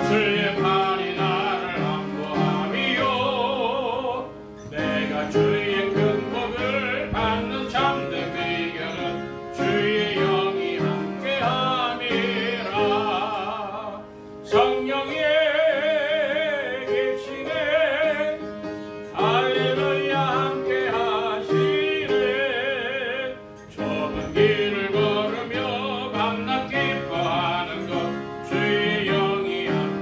주의 팔이 나를 안보함이요 내가 주의 큰 복을 받는 참된 비결은 주의 영이 함께함이라. 성령이 계시네 할렐루야 함께하시네. 좁은 길을 걸으며 밤낮 기뻐하는 것 주의 영이 함께함이라.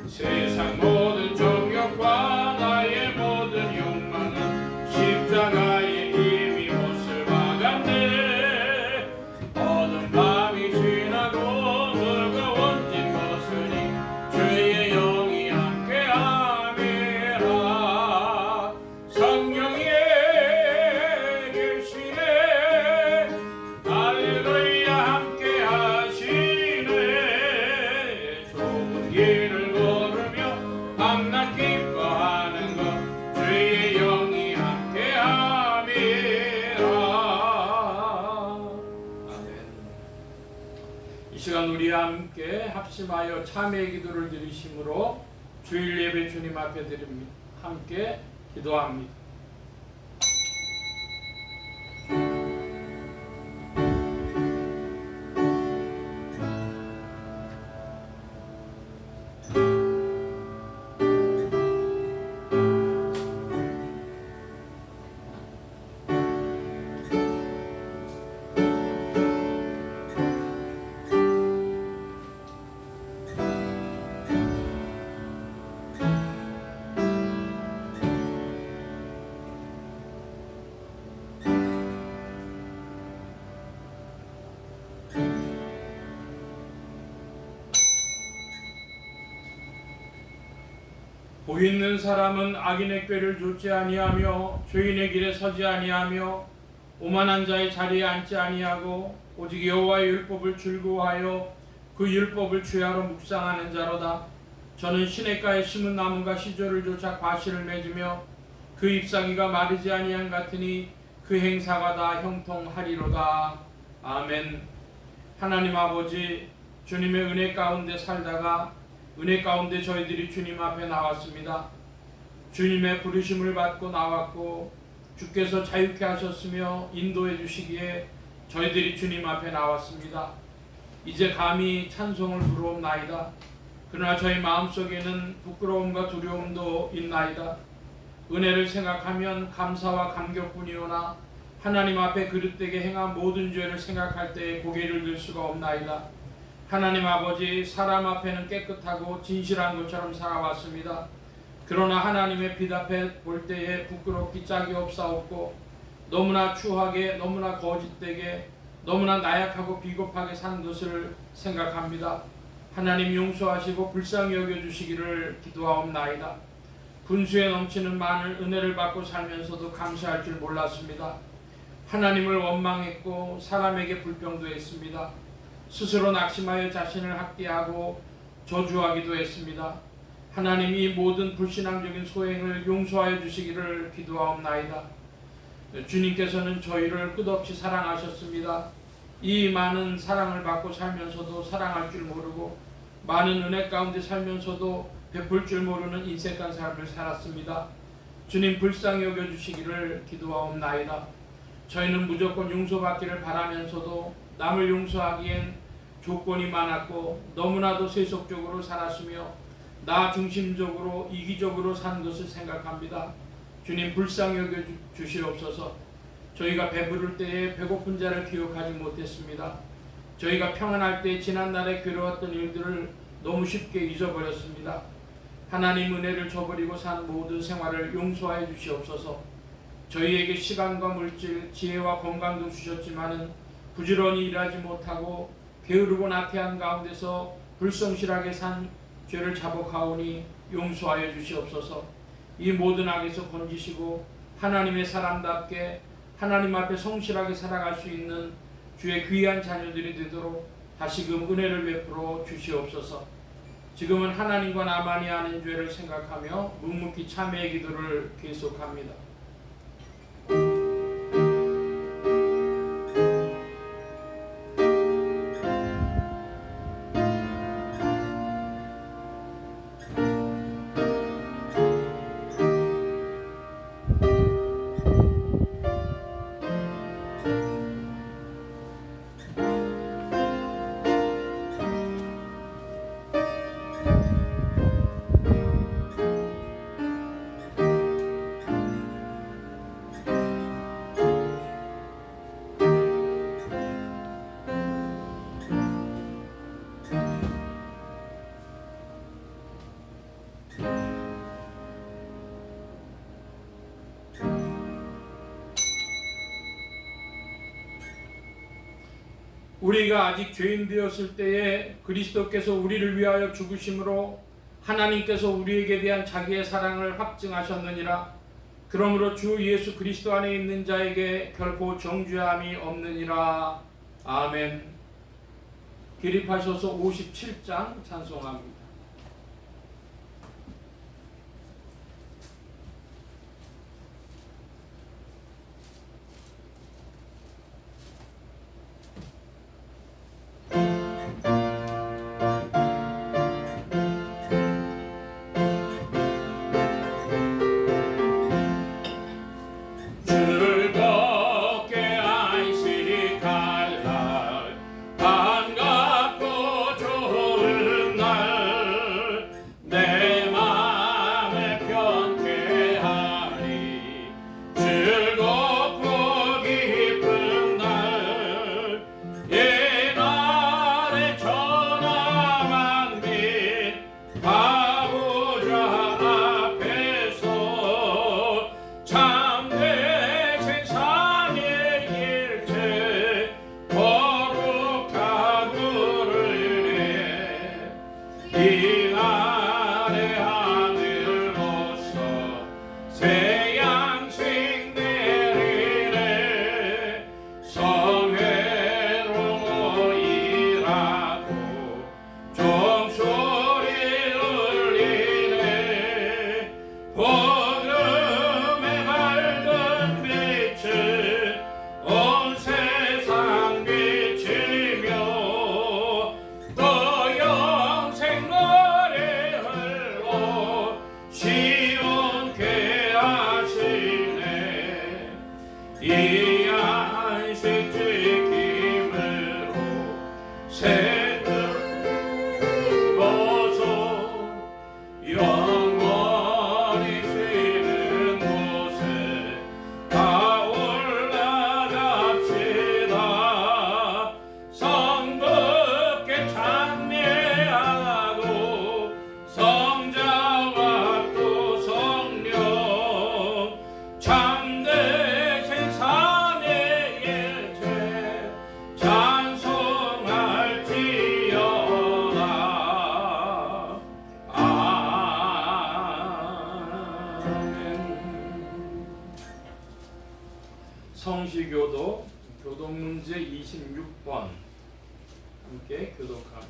세상 모든 정욕과 나의 모든 욕망은 십자가에 이미 못을 박았네. 어두운 밤이 지나고 무거운 짐 벗으니 주의 영이 함께함이라. 성령이 계시네 할렐루야 함께하시네. 좁은 길을 걸으며 밤낮 기뻐하는 것 주의 영이 함께함이라. 아멘. 이 시간 우리 함께 합심하여 참회의 기도를 드리심으로 주일 예배 주님 앞에 드립니다. 함께 기도합니다. 복 있는 사람은 악인의 꾀를 좇지 아니하며 죄인의 길에 서지 아니하며 오만한 자의 자리에 앉지 아니하고 오직 여호와의 율법을 즐거워하여 그 율법을 주야로 묵상하는 자로다. 저는 시냇가에 심은 나무가 시조를 쫓아 과실을 맺으며 그 잎사귀가 마르지 아니한 같으니 그 행사가 다 형통하리로다. 아멘. 하나님 아버지, 주님의 은혜 가운데 살다가 은혜 가운데 저희들이 주님 앞에 나왔습니다. 주님의 부르심을 받고 나왔고 주께서 자유케 하셨으며 인도해 주시기에 저희들이 주님 앞에 나왔습니다. 이제 감히 찬송을 부르옵나이다. 그러나 저희 마음속에는 부끄러움과 두려움도 있나이다. 은혜를 생각하면 감사와 감격뿐이오나 하나님 앞에 그릇되게 행한 모든 죄를 생각할 때에 고개를 들 수가 없나이다. 하나님 아버지, 사람 앞에는 깨끗하고 진실한 것처럼 살아왔습니다. 그러나 하나님의 빛 앞에 볼 때에 부끄럽기 짝이 없사옵고 너무나 추하게, 너무나 거짓되게, 너무나 나약하고 비겁하게 산 것을 생각합니다. 하나님 용서하시고 불쌍히 여겨주시기를 기도하옵나이다. 분수에 넘치는 많은 은혜를 받고 살면서도 감사할 줄 몰랐습니다. 하나님을 원망했고 사람에게 불평도 했습니다. 스스로 낙심하여 자신을 학대하고 저주하기도 했습니다. 하나님, 이 모든 불신앙적인 소행을 용서하여 주시기를 기도하옵나이다. 주님께서는 저희를 끝없이 사랑하셨습니다. 이 많은 사랑을 받고 살면서도 사랑할 줄 모르고 많은 은혜 가운데 살면서도 베풀 줄 모르는 인색한 삶을 살았습니다. 주님, 불쌍히 여겨주시기를 기도하옵나이다. 저희는 무조건 용서받기를 바라면서도 남을 용서하기엔 조건이 많았고 너무나도 세속적으로 살았으며 나 중심적으로 이기적으로 산 것을 생각합니다. 주님, 불쌍히 여겨주시옵소서. 저희가 배부를 때에 배고픈 자를 기억하지 못했습니다. 저희가 평안할 때 지난날에 괴로웠던 일들을 너무 쉽게 잊어버렸습니다. 하나님, 은혜를 저버리고 산 모든 생활을 용서하여 주시옵소서. 저희에게 시간과 물질, 지혜와 건강도 주셨지만은 부지런히 일하지 못하고 게으르고 나태한 가운데서 불성실하게 산 죄를 자복하오니 용서하여 주시옵소서. 이 모든 악에서 건지시고 하나님의 사람답게 하나님 앞에 성실하게 살아갈 수 있는 주의 귀한 자녀들이 되도록 다시금 은혜를 베풀어 주시옵소서. 지금은 하나님과 나만이 아는 죄를 생각하며 묵묵히 참회의 기도를 계속합니다. 우리가 아직 죄인 되었을 때에 그리스도께서 우리를 위하여 죽으심으로 하나님께서 우리에게 대한 자기의 사랑을 확증하셨느니라. 그러므로 주 예수 그리스도 안에 있는 자에게 결코 정죄함이 없느니라. 아멘. 기립하셔서 57장 찬송합니다. 성시교도 교독문제 26번 함께 교독합니다.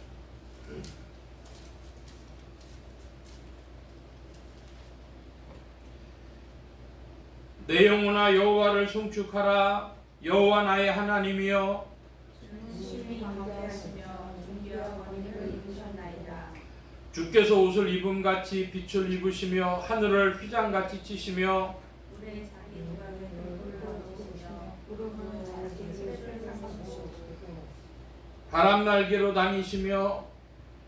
내 영혼아 여호와를 송축하라. 여호와 나의 하나님이여 주께서 옷을 입음같이 빛을 입으시며 하늘을 휘장같이 치시며 바람 날개로 다니시며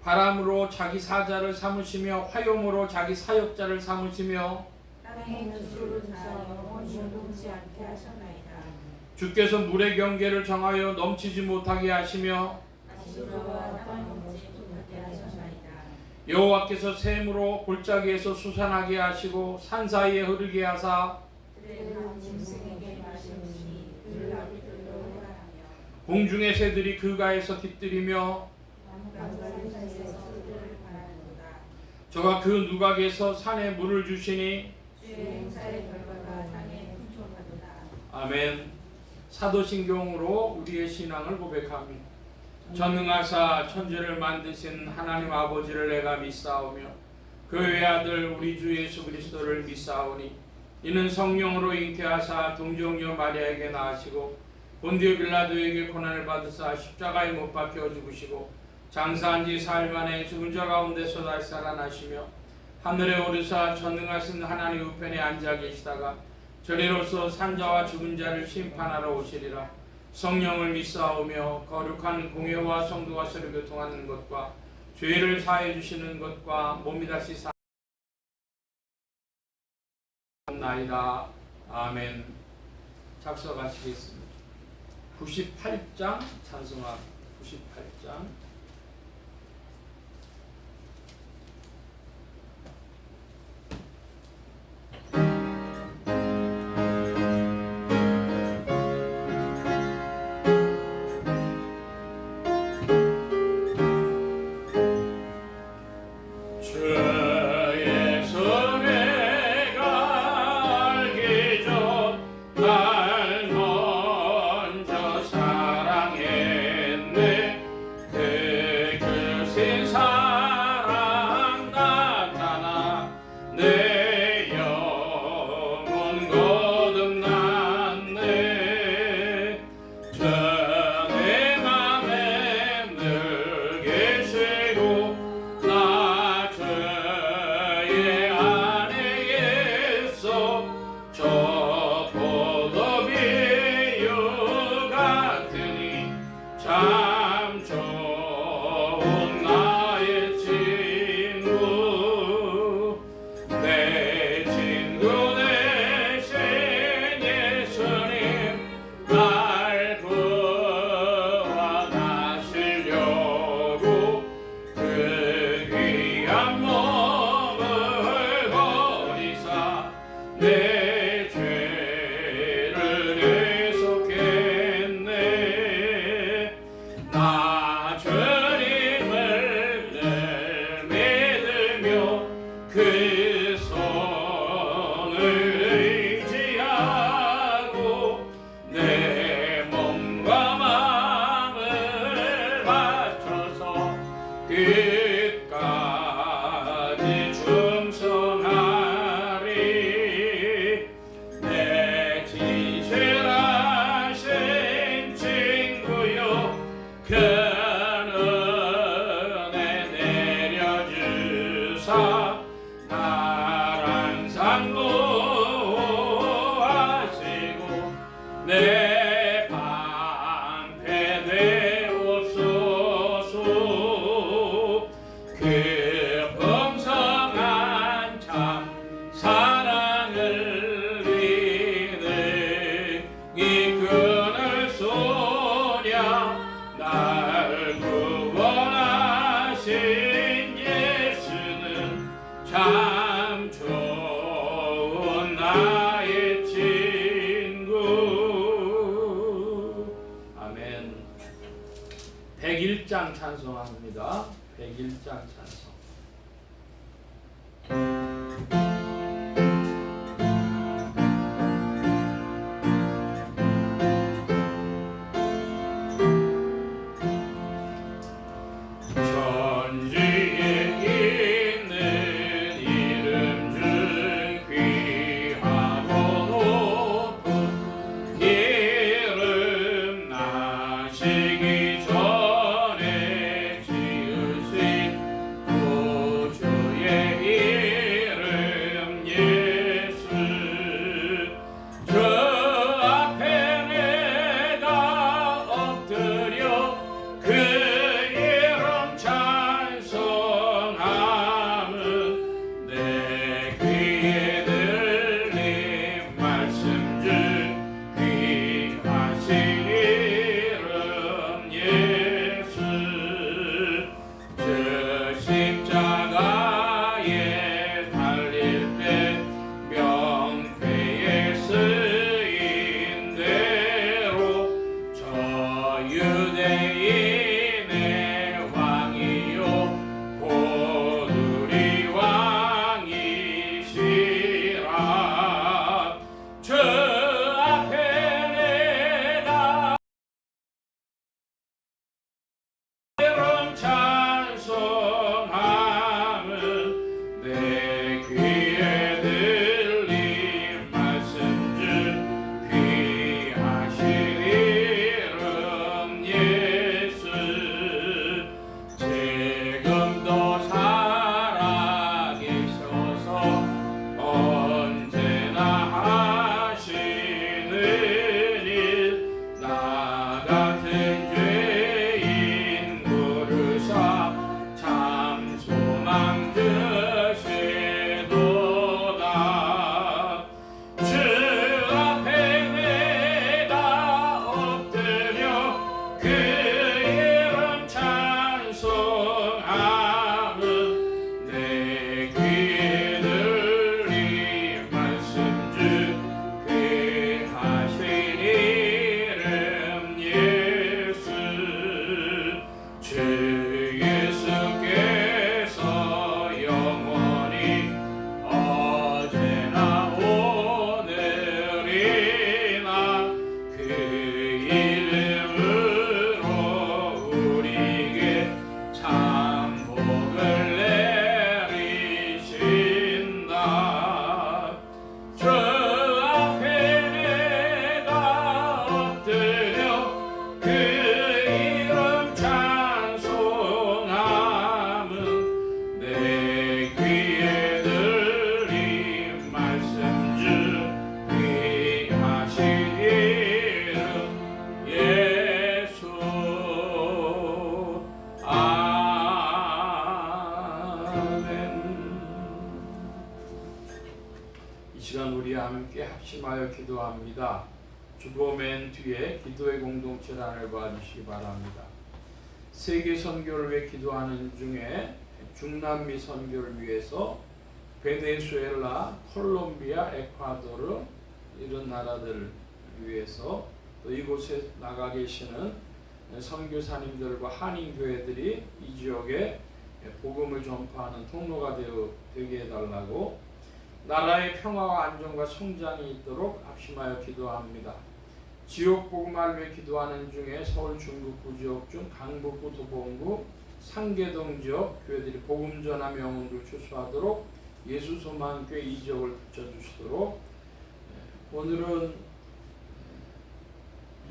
바람으로 자기 사자를 삼으시며 화염으로 자기 사역자를 삼으시며 주께서 물의 경계를 정하여 넘치지 못하게 하시며 여호와께서 샘으로 골짜기에서 수산하게 하시고 산 사이에 흐르게 하사 공중의 새들이 그가에서 깃들이며 저가 그 누각에서 산에 물을 주시니 아멘. 사도신경으로 우리의 신앙을 고백합니다. 전능하사 천지를 만드신 하나님 아버지를 내가 믿사오며 그 외아들 우리 주 예수 그리스도를 믿사오니 이는 성령으로 잉태하사 동정녀 마리아에게 낳으시고 본디오 빌라도에게 고난을 받으사 십자가에 못 박혀 죽으시고 장사한 지 사흘 만에 죽은 자 가운데서 다시 살아나시며 하늘에 오르사 전능하신 하나님 우편에 앉아 계시다가 저리로서 산자와 죽은 자를 심판하러 오시리라. 성령을 믿사오며 거룩한 공회와 성도가 서로 교통하는 것과 죄를 사해 주시는 것과 몸이 다시 사나이다. 아멘. 작성하시겠습니다. 98장 찬송합 98장 끝까지 충성하리. 내 진실하신 친구여 큰 은혜 내려주사 날 항상 보호하시고 내 방패 되옵소서. 그 풍성한 참 사랑을 믿으니 끈을 쏘냐 날 구원하신 예수는 참 좋은 나의 친구. 아멘. 101장 찬송합니다. 101장 찬송. 천지에 있는 이름 중 귀하고 높은 이름 나시기 전에 지으신 구주의 이름 예수. 저 앞에 내가 엎드려 그 이름 찬송함은 내 귀에 들린 말씀 중 귀하신 이름 예수. 저 십자가에 달릴 때 명패에 쓰인 대로 저 유대인의 왕이요 곧 우리 왕이시라. 저 앞에 내가 이름 찬송함은 내 귀에 들린 말씀 중 귀하신 이름 예수. 지금도 살아계셔서 언제나 하시는 일. 나 같은 죄인 부르사 참 소망 주시도다. 주 앞에 내가 엎드려 그 이름 찬송함은 내 귀에 들린 말씀 중 귀하신 이름 예수. 주 예수께서 영원히 어제나 오늘이나 그 이름으로 우리에게 참 복을 내리신다. 저 앞에 내가 엎드려 그 이름 찬송함은 내 귀에 들린 말씀 중 귀하신 이름 예수. 아멘. 이 시간 우리 함께 합심하여 기도합니다. 주보 맨 뒤에 기도의 공동체란을 봐주시기 바랍니다. 세계 선교를 위해 기도하는 중에 중남미 선교를 위해서 베네수엘라, 콜롬비아, 에콰도르 이런 나라들 위해서 또 이곳에 나가 계시는 선교사님들과 한인교회들이 이 지역에 복음을 전파하는 통로가 되게 해달라고, 나라의 평화와 안정과 성장이 있도록 합심하여 기도합니다. 지역 복음을 위해 기도하는 중에 서울 중북부 지역 중 강북구, 도봉구, 상계동 지역 교회들이 복음 전화 명운을 추수하도록 예수 소망교회 이적을 붙여주시도록, 오늘은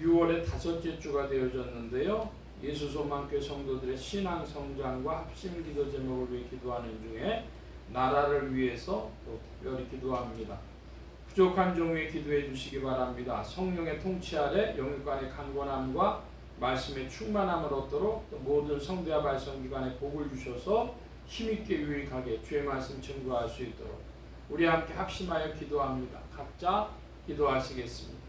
6월의 5째 주가 되어졌는데요. 예수 소망교회 성도들의 신앙 성장과 합심 기도 제목을 위해 기도하는 중에 나라를 위해서 또 특별히 기도합니다. 부족한 종에 기도해 주시기 바랍니다. 성령의 통치 아래 영육간의 강건함과 말씀의 충만함을 얻도록 모든 성대와 발성기관에 복을 주셔서 힘있게 유익하게 주의 말씀 증거할 수 있도록 우리 함께 합심하여 기도합니다. 각자 기도하시겠습니다.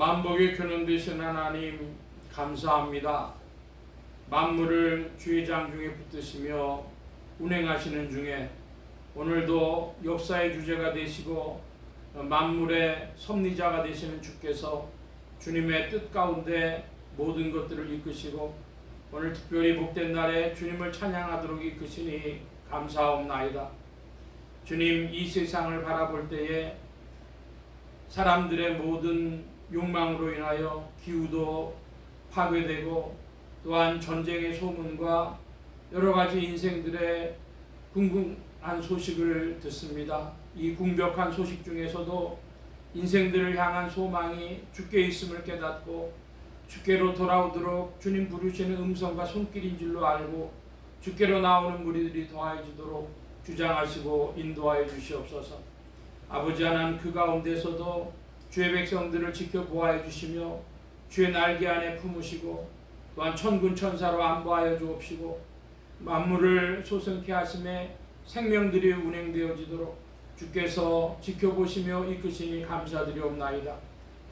만복의 근원 되신 하나님 감사합니다. 만물을 주의 장중에 붙드시며 운행하시는 중에 오늘도 역사의 주제가 되시고 만물의 섭리자가 되시는 주께서 주님의 뜻 가운데 모든 것들을 이끄시고 오늘 특별히 복된 날에 주님을 찬양하도록 이끄시니 감사옵나이다. 주님, 이 세상을 바라볼 때에 사람들의 모든 욕망으로 인하여 기후도 파괴되고 또한 전쟁의 소문과 여러 가지 인생들의 궁금한 소식을 듣습니다. 이 궁벽한 소식 중에서도 인생들을 향한 소망이 주께 있음을 깨닫고 주께로 돌아오도록 주님 부르시는 음성과 손길인 줄로 알고 주께로 나오는 무리들이 더해지도록 주장하시고 인도하여 주시옵소서. 아버지 하나님, 그 가운데서도 주의 백성들을 지켜보아해 주시며 주의 날개 안에 품으시고 또한 천군 천사로 안보하여 주옵시고 만물을 소생케 하심에 생명들이 운행되어지도록 주께서 지켜보시며 이끄시니 감사드리옵나이다.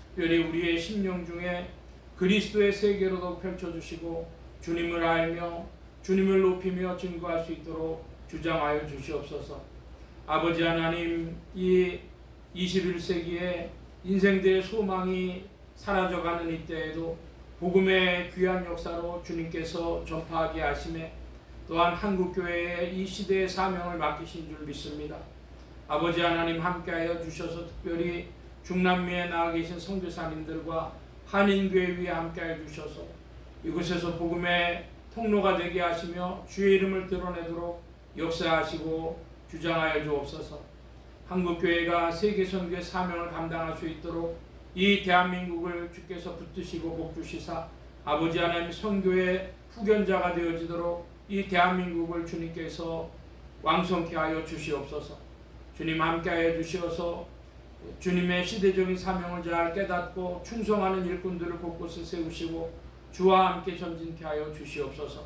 특별히 우리의 심령 중에 그리스도의 세계로도 펼쳐주시고 주님을 알며 주님을 높이며 증거할 수 있도록 주장하여 주시옵소서. 아버지 하나님, 이 21세기에 인생들의 소망이 사라져가는 이때에도 복음의 귀한 역사로 주님께서 전파하게 하심에 또한 한국교회의 이 시대의 사명을 맡기신 줄 믿습니다. 아버지 하나님, 함께하여 주셔서 특별히 중남미에 나가 계신 선교사님들과 한인교회 위에 함께하여 주셔서 이곳에서 복음의 통로가 되게 하시며 주의 이름을 드러내도록 역사하시고 주장하여 주옵소서. 한국교회가 세계선교의 사명을 감당할 수 있도록 이 대한민국을 주께서 붙드시고 복주시사 아버지 하나님 선교의 후견자가 되어지도록 이 대한민국을 주님께서 왕성케 하여 주시옵소서. 주님 함께하여 주시어서 주님의 시대적인 사명을 잘 깨닫고 충성하는 일꾼들을 곳곳에 세우시고 주와 함께 전진케 하여 주시옵소서.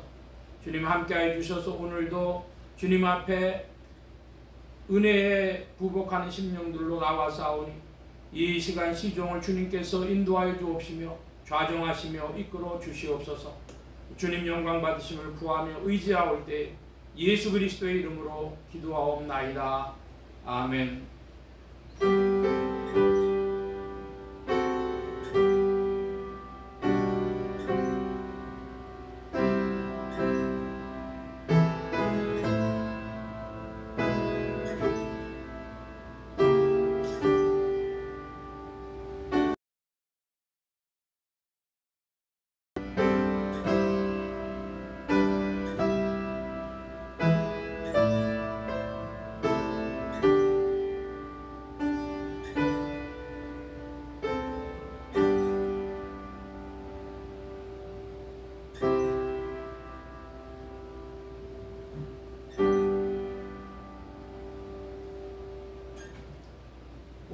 주님 함께하여 주셔서 오늘도 주님 앞에 은혜에 부복하는 심령들로 나와사오니 이 시간 시종을 주님께서 인도하여 주옵시며 좌정하시며 이끌어 주시옵소서. 주님 영광 받으심을 구하며 의지하올 때 예수 그리스도의 이름으로 기도하옵나이다. 아멘.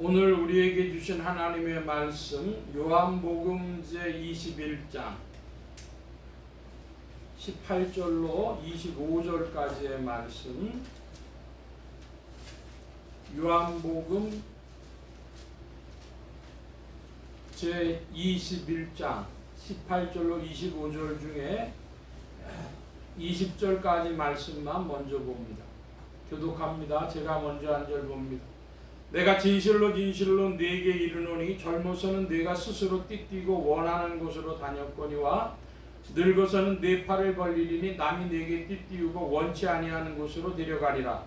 오늘 우리에게 주신 하나님의 말씀 요한복음 제21장 18절로 25절까지의 말씀, 요한복음 제21장 18절로 25절 중에 20절까지 말씀만 먼저 봅니다. 교독합니다. 제가 먼저 한 절 봅니다. 내가 진실로 진실로 네게 이르노니 젊어서는 네가 스스로 띠뛰고 원하는 곳으로 다녔거니와 늙어서는 네 팔을 벌리리니 남이 네게 띠띠우고 원치 아니하는 곳으로 데려가리라.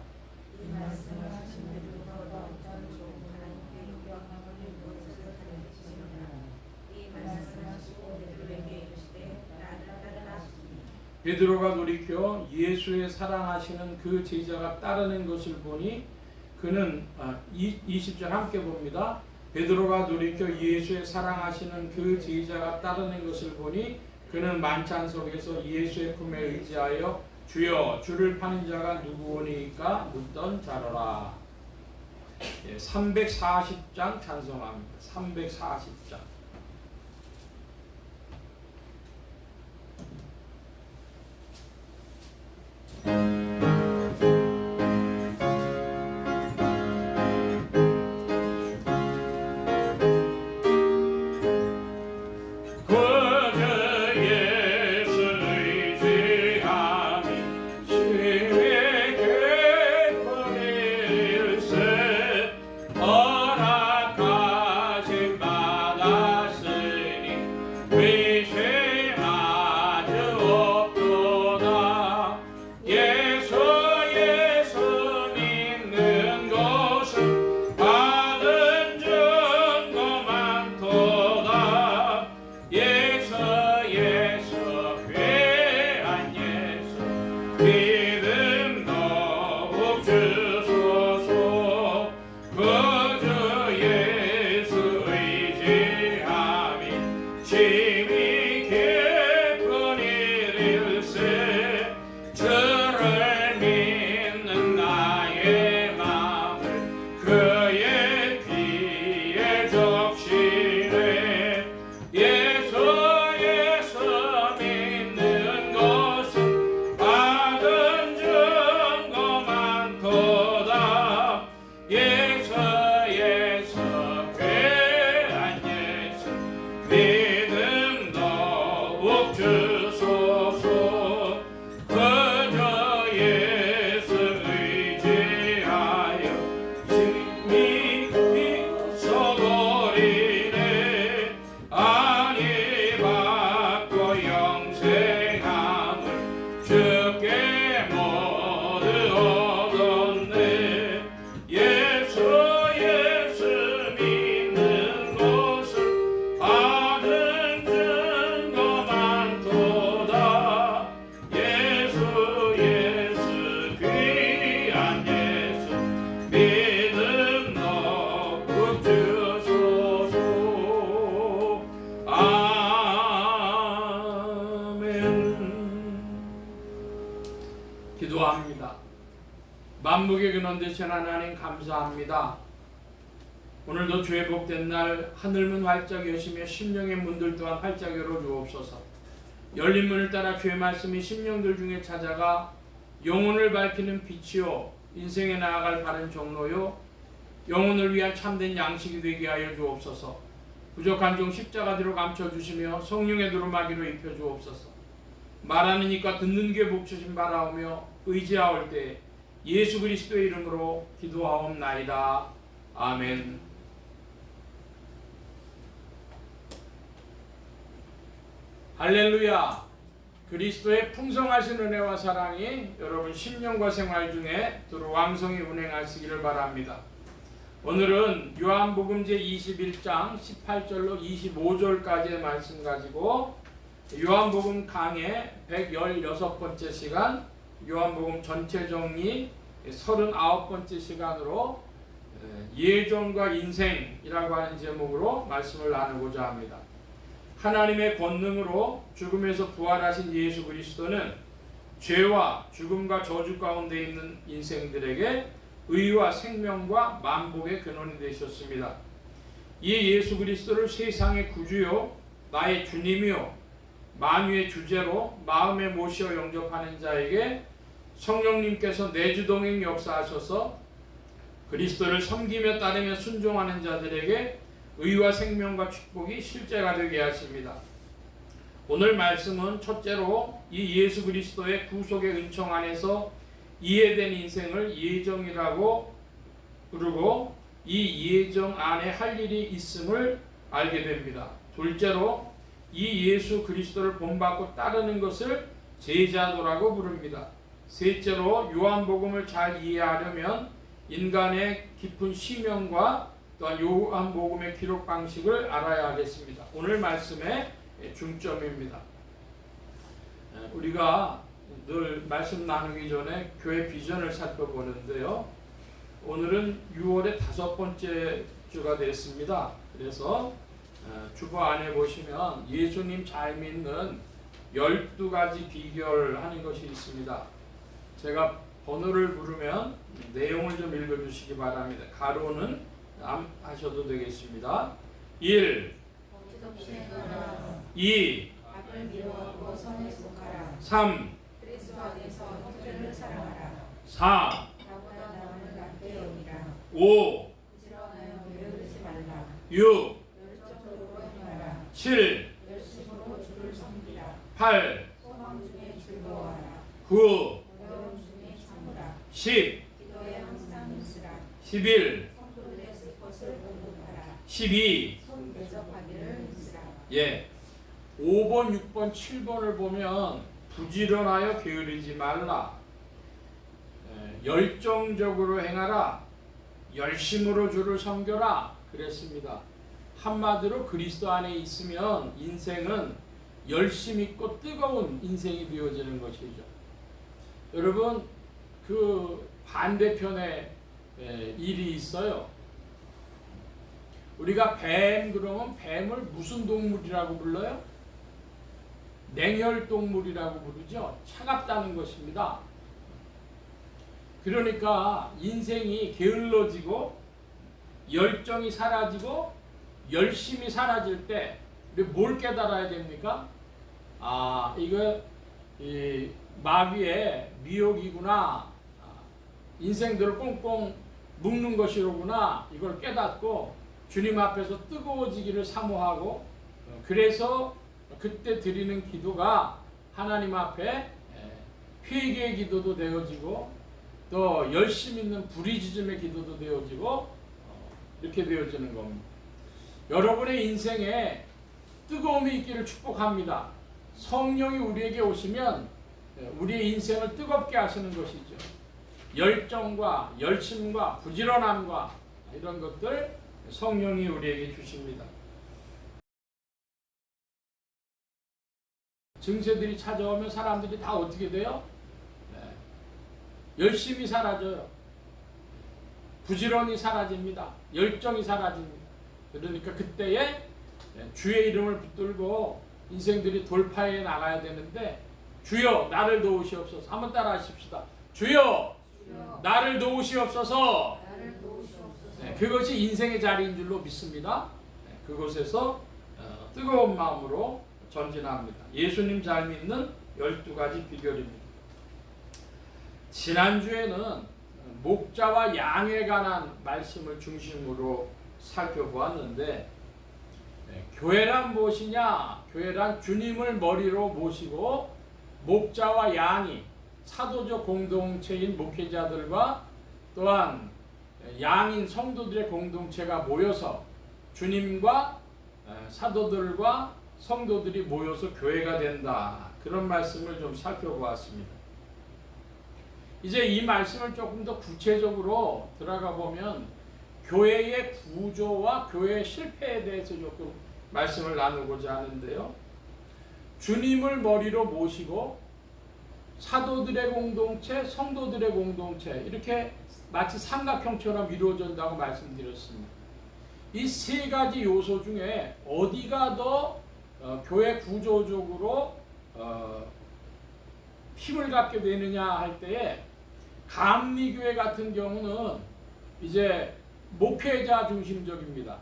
베드로가 돌이켜 예수의 사랑하시는 그 제자가 따르는 것을 보니 그는 20절 함께 봅니다. 베드로가 돌이켜 예수의 사랑하시는 그 제자가 따르는 것을 보니 그는 만찬 속에서 예수의 품에 의지하여 주여 주를 파는 자가 누구오니까 묻던 자로라. 340장 찬송합니다. 340장. 믿음 더욱 주소서. 기도합니다. 만국의 근원 되신 하나님 감사합니다. 오늘도 주의 복된 날 하늘문 활짝 여시며 심령의 문들 또한 활짝 열어 주옵소서. 열린 문을 따라 주의 말씀이 심령들 중에 찾아가 영혼을 밝히는 빛이요 인생에 나아갈 바른 종로요 영혼을 위한 참된 양식이 되게 하여 주옵소서. 부족한 종 십자가 뒤로 감춰주시며 성령의 두루마기로 입혀주옵소서. 말하는 이과 듣는 귀에 복주심 바라오며 의지하올 때 예수 그리스도의 이름으로 기도하옵나이다. 아멘. 할렐루야. 그리스도의 풍성하신 은혜와 사랑이 여러분 심령과 생활 중에 두루 왕성히 운행하시기를 바랍니다. 오늘은 요한복음 제21장 18절로 25절까지의 말씀 가지고 요한복음 강의 116번째 시간, 요한복음 전체 정리 39번째 시간으로 예정과 인생이라고 하는 제목으로 말씀을 나누고자 합니다. 하나님의 권능으로 죽음에서 부활하신 예수 그리스도는 죄와 죽음과 저주 가운데 있는 인생들에게 의와 생명과 만복의 근원이 되셨습니다. 이 예수 그리스도를 세상의 구주요 나의 주님이요 만유의 주제로 마음에 모시어 영접하는 자에게 성령님께서 내주동행 역사하셔서 그리스도를 섬기며 따르며 순종하는 자들에게 의와 생명과 축복이 실제가 되게 하십니다. 오늘 말씀은 첫째로 이 예수 그리스도의 구속의 은총 안에서 이해된 인생을 예정이라고 부르고 이 예정 안에 할 일이 있음을 알게 됩니다. 둘째로 이 예수 그리스도를 본받고 따르는 것을 제자도라고 부릅니다. 셋째로 요한복음을 잘 이해하려면 인간의 깊은 시명과 또한 요한복음의 기록 방식을 알아야 하겠습니다. 오늘 말씀의 중점입니다. 우리가 늘 말씀 나누기 전에 교회 비전을 살펴보는데요. 오늘은 6월의 5번째 주가 됐습니다. 그래서 주보 안에 보시면 예수님 잘 믿는 12가지 비결하는 것이 있습니다. 제가 번호를 부르면 내용을 좀 읽어주시기 바랍니다. 가로는 안 하셔도 되겠습니다. 1, 2, 3, 4, 5, 6, 7, 8, 9, 10, 11, 12. 예. 5번, 6번, 7번을 보면 부지런하여 게으르지 말라. 열정적으로 행하라. 열심으로 주를 섬겨라. 그랬습니다. 한마디로 그리스도 안에 있으면 인생은 열심 있고 뜨거운 인생이 되어지는 것이죠. 여러분, 그 반대편에 일이 있어요. 우리가 뱀 그러면 뱀을 무슨 동물이라고 불러요? 냉혈동물이라고 부르죠. 차갑다는 것입니다. 그러니까 인생이 게을러지고 열정이 사라지고 열심이 사라질 때 우리 뭘 깨달아야 됩니까? 이거 이 마귀의 미혹이구나. 인생들을 꽁꽁 묶는 것이로구나. 이걸 깨닫고 주님 앞에서 뜨거워지기를 사모하고 그래서 그때 드리는 기도가 하나님 앞에 회개의 기도도 되어지고 또 열심 있는 부르짖음의 기도도 되어지고 이렇게 되어지는 겁니다. 여러분의 인생에 뜨거움이 있기를 축복합니다. 성령이 우리에게 오시면 우리의 인생을 뜨겁게 하시는 것이죠. 열정과 열심과 부지런함과 이런 것들 성령이 우리에게 주십니다. 증세들이 찾아오면 사람들이 다 어떻게 돼요? 열심히 사라져요. 부지런히 사라집니다. 열정이 사라집니다. 그러니까 그때에 주의 이름을 붙들고 인생들이 돌파해 나가야 되는데 주여 나를 도우시옵소서. 한번 따라 하십시다. 주여 나를 도우시옵소서. 네, 그것이 인생의 자리인 줄로 믿습니다. 네, 그곳에서 뜨거운 마음으로 전진합니다. 예수님 잘 믿는 12가지 비결입니다. 지난주에는 목자와 양에 관한 말씀을 중심으로 살펴보았는데, 교회란 무엇이냐? 교회란 주님을 머리로 모시고 목자와 양이 사도적 공동체인 목회자들과 또한 양인 성도들의 공동체가 모여서 주님과 사도들과 성도들이 모여서 교회가 된다. 그런 말씀을 좀 살펴보았습니다. 이제 이 말씀을 조금 더 구체적으로 들어가 보면 교회의 구조와 교회의 실패에 대해서 조금 말씀을 나누고자 하는데요. 주님을 머리로 모시고 사도들의 공동체, 성도들의 공동체, 이렇게 마치 삼각형처럼 이루어진다고 말씀드렸습니다. 이 세 가지 요소 중에 어디가 더 교회 구조적으로 힘을 갖게 되느냐 할 때에, 감리교회 같은 경우는 이제 목회자 중심적입니다.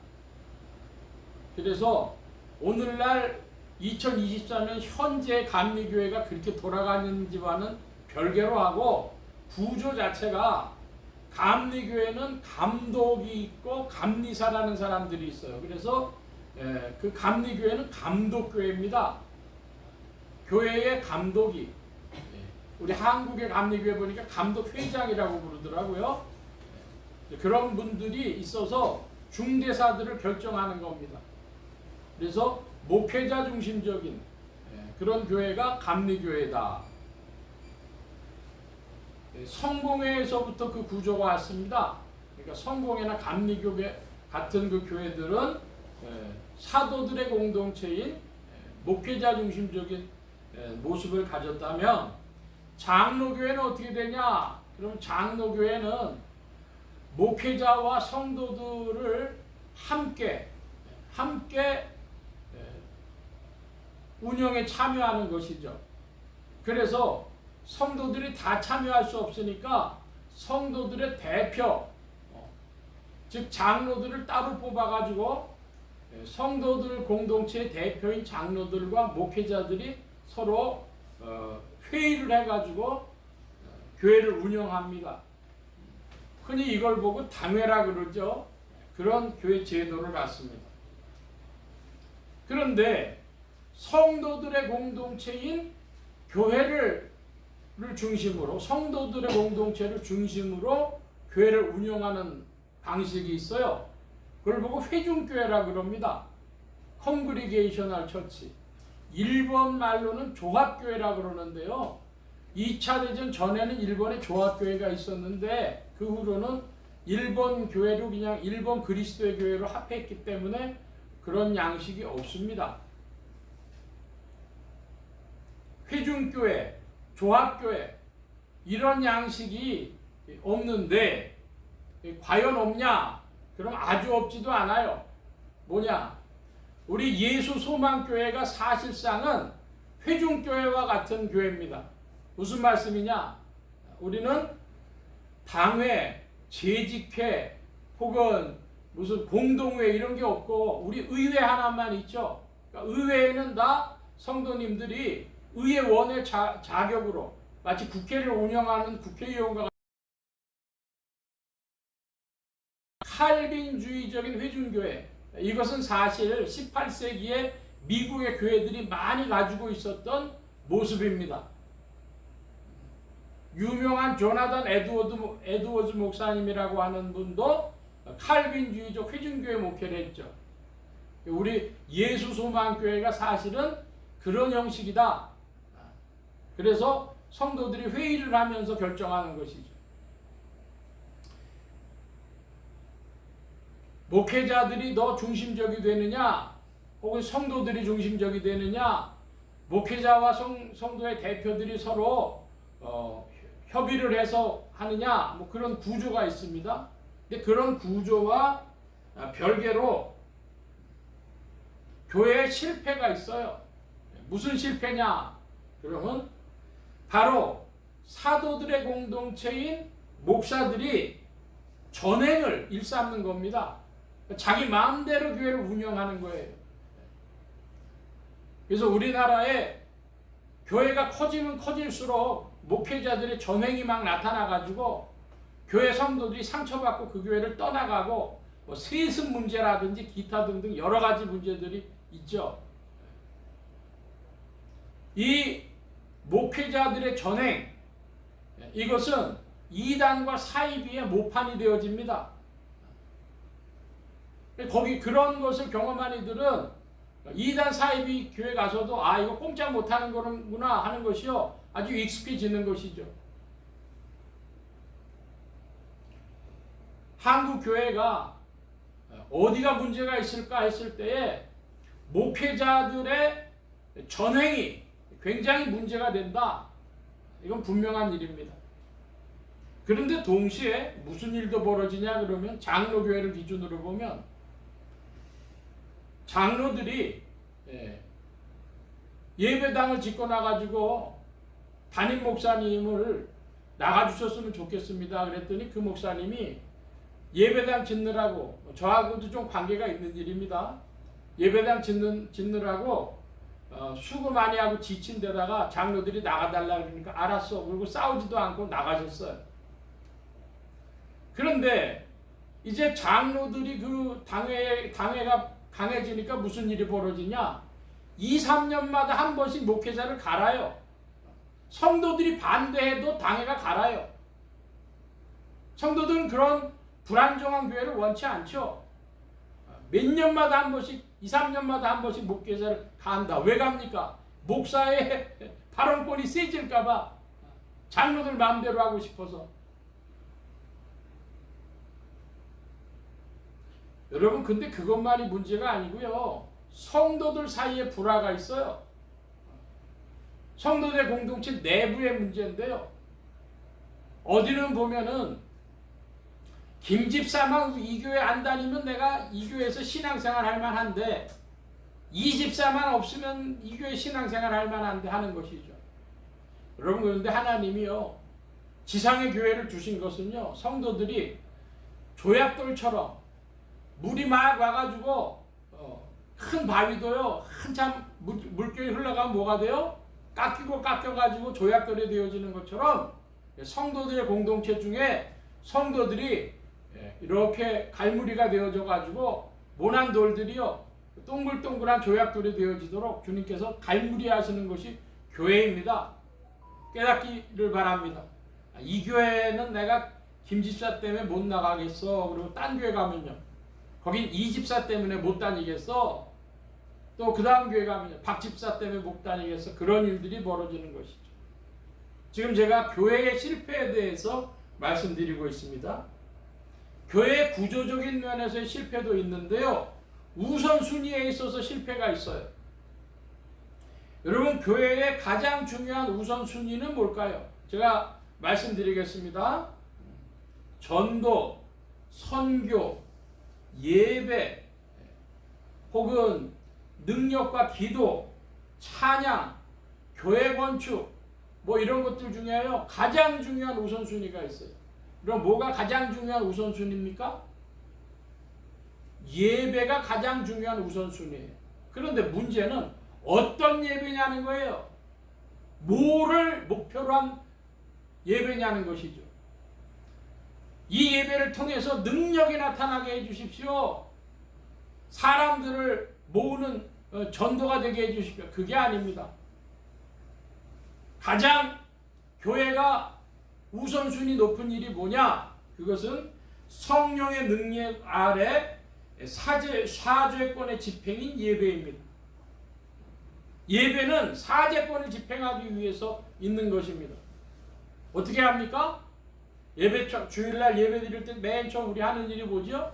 그래서 오늘날 2024년 현재 감리교회가 그렇게 돌아가는지와는 별개로 하고, 구조 자체가 감리교회는 감독이 있고 감리사라는 사람들이 있어요. 그래서 그 감리교회는 감독교회입니다. 교회의 감독이, 우리 한국의 감리교회 보니까 감독회장이라고 부르더라고요. 그런 분들이 있어서 중대사들을 결정하는 겁니다. 그래서 목회자 중심적인 그런 교회가 감리교회다. 성공회에서부터 그 구조가 왔습니다. 그러니까 성공회나 감리교회 같은 그 교회들은 사도들의 공동체인 목회자 중심적인 모습을 가졌다면, 장로교회는 어떻게 되냐? 그럼 장로교회는 목회자와 성도들을 함께 운영에 참여하는 것이죠. 그래서 성도들이 다 참여할 수 없으니까 성도들의 대표, 즉 장로들을 따로 뽑아가지고 성도들 공동체의 대표인 장로들과 목회자들이 서로 회의를 해가지고 교회를 운영합니다. 흔히 이걸 보고 당회라 그러죠. 그런 교회 제도를 갖습니다. 그런데 성도들의 공동체인 교회를 중심으로, 성도들의 공동체를 중심으로 교회를 운영하는 방식이 있어요. 그걸 보고 회중교회라 그럽니다. 컨그리게이셔널 처치. 일본 말로는 조합교회라 그러는데요. 2차 대전 전에는 일본에 조합교회가 있었는데, 그 후로는 일본 교회로 그냥 일본 그리스도의 교회로 합했기 때문에 그런 양식이 없습니다. 회중교회, 조합교회, 이런 양식이 없는데, 과연 없냐? 그럼 아주 없지도 않아요. 뭐냐? 우리 예수 소망교회가 사실상은 회중교회와 같은 교회입니다. 무슨 말씀이냐? 우리는 당회, 재직회, 혹은 무슨 공동회 이런 게 없고, 우리 의회 하나만 있죠. 그러니까 의회에는 다 성도님들이 의회원의 자격으로, 마치 국회를 운영하는 국회의원과 칼빈주의적인 회중교회, 이것은 사실 18세기에 미국의 교회들이 많이 가지고 있었던 모습입니다. 유명한 조나단 에드워즈 목사님이라고 하는 분도 칼빈주의적 회중교회 목회를 했죠. 우리 예수소망교회가 사실은 그런 형식이다. 그래서 성도들이 회의를 하면서 결정하는 것이죠. 목회자들이 더 중심적이 되느냐, 혹은 성도들이 중심적이 되느냐, 목회자와 성도의 대표들이 서로 협의를 해서 하느냐, 뭐 그런 구조가 있습니다. 근데 그런 구조와 별개로 교회의 실패가 있어요. 무슨 실패냐? 그러면 바로 사도들의 공동체인 목사들이 전횡을 일삼는 겁니다. 자기 마음대로 교회를 운영하는 거예요. 그래서 우리나라에 교회가 커지면 커질수록 목회자들의 전횡이 막 나타나가지고 교회 성도들이 상처받고 그 교회를 떠나가고 뭐 세습 문제라든지 기타 등등 여러 가지 문제들이 있죠. 이 목회자들의 전횡, 이것은 이단과 사이비의 모판이 되어집니다. 거기 그런 것을 경험한 이들은 이단 사이비 교회 가서도 이거 꼼짝 못하는 거구나 하는 것이요 아주 익숙해지는 것이죠. 한국 교회가 어디가 문제가 있을까 했을 때에 목회자들의 전횡이 굉장히 문제가 된다. 이건 분명한 일입니다. 그런데 동시에 무슨 일도 벌어지냐 그러면 장로교회를 기준으로 보면 장로들이 예배당을 짓고 나가지고 담임 목사님을 나가주셨으면 좋겠습니다. 그랬더니 그 목사님이 예배당 짓느라고, 저하고도 좀 관계가 있는 일입니다. 예배당 짓느라고 수고 많이 하고 지친 데다가 장로들이 나가달라 그러니까 알았어. 그리고 싸우지도 않고 나가셨어요. 그런데 이제 장로들이 그 당회가 강해지니까 무슨 일이 벌어지냐? 2, 3년마다 한 번씩 목회자를 갈아요. 성도들이 반대해도 당회가 갈아요. 성도들은 그런 불안정한 교회를 원치 않죠. 몇 년마다 한 번씩, 2, 3년마다 한 번씩 목회자를 간다. 왜 갑니까? 목사의 발언권이 세질까봐, 장로들 마음대로 하고 싶어서. 여러분, 근데 그것만이 문제가 아니고요. 성도들 사이에 불화가 있어요. 성도들 공동체 내부의 문제인데요. 어디는 보면은 김 집사만 이 교회 안 다니면 내가 이 교회에서 신앙생활 할 만한데, 이 집사만 없으면 이 교회 신앙생활 할 만한데 하는 것이죠. 여러분, 그런데 하나님이요, 지상의 교회를 두신 것은요, 성도들이 조약돌처럼 물이 막 와가지고 큰 바위도요 한참 물결이 흘러가면 뭐가 돼요? 깎여가지고 조약돌이 되어지는 것처럼 성도들의 공동체 중에 성도들이 이렇게 갈무리가 되어져 가지고 모난 돌들이요 동글동글한 조약돌이 되어지도록 주님께서 갈무리 하시는 것이 교회입니다. 깨닫기를 바랍니다. 이 교회는 내가 김 집사 때문에 못 나가겠어. 그리고 딴 교회 가면요, 거긴 이 집사 때문에 못 다니겠어. 또 그 다음 교회 가면 박 집사 때문에 못 다니겠어. 그런 일들이 벌어지는 것이죠. 지금 제가 교회의 실패에 대해서 말씀드리고 있습니다. 교회의 구조적인 면에서의 실패도 있는데요, 우선순위에 있어서 실패가 있어요. 여러분, 교회의 가장 중요한 우선순위는 뭘까요? 제가 말씀드리겠습니다. 전도, 선교, 예배, 혹은 능력과 기도, 찬양, 교회 건축, 뭐 이런 것들 중에요 가장 중요한 우선순위가 있어요. 그럼 뭐가 가장 중요한 우선순위입니까? 예배가 가장 중요한 우선순위예요. 그런데 문제는 어떤 예배냐는 거예요. 뭐를 목표로 한 예배냐는 것이죠. 이 예배를 통해서 능력이 나타나게 해주십시오. 사람들을 모으는 전도가 되게 해주십시오. 그게 아닙니다. 가장 교회가 우선순위 높은 일이 뭐냐? 그것은 성령의 능력 아래 사죄권의 집행인 예배입니다. 예배는 사죄권을 집행하기 위해서 있는 것입니다. 어떻게 합니까? 주일날 예배 드릴 때 맨 처음 우리 하는 일이 뭐죠?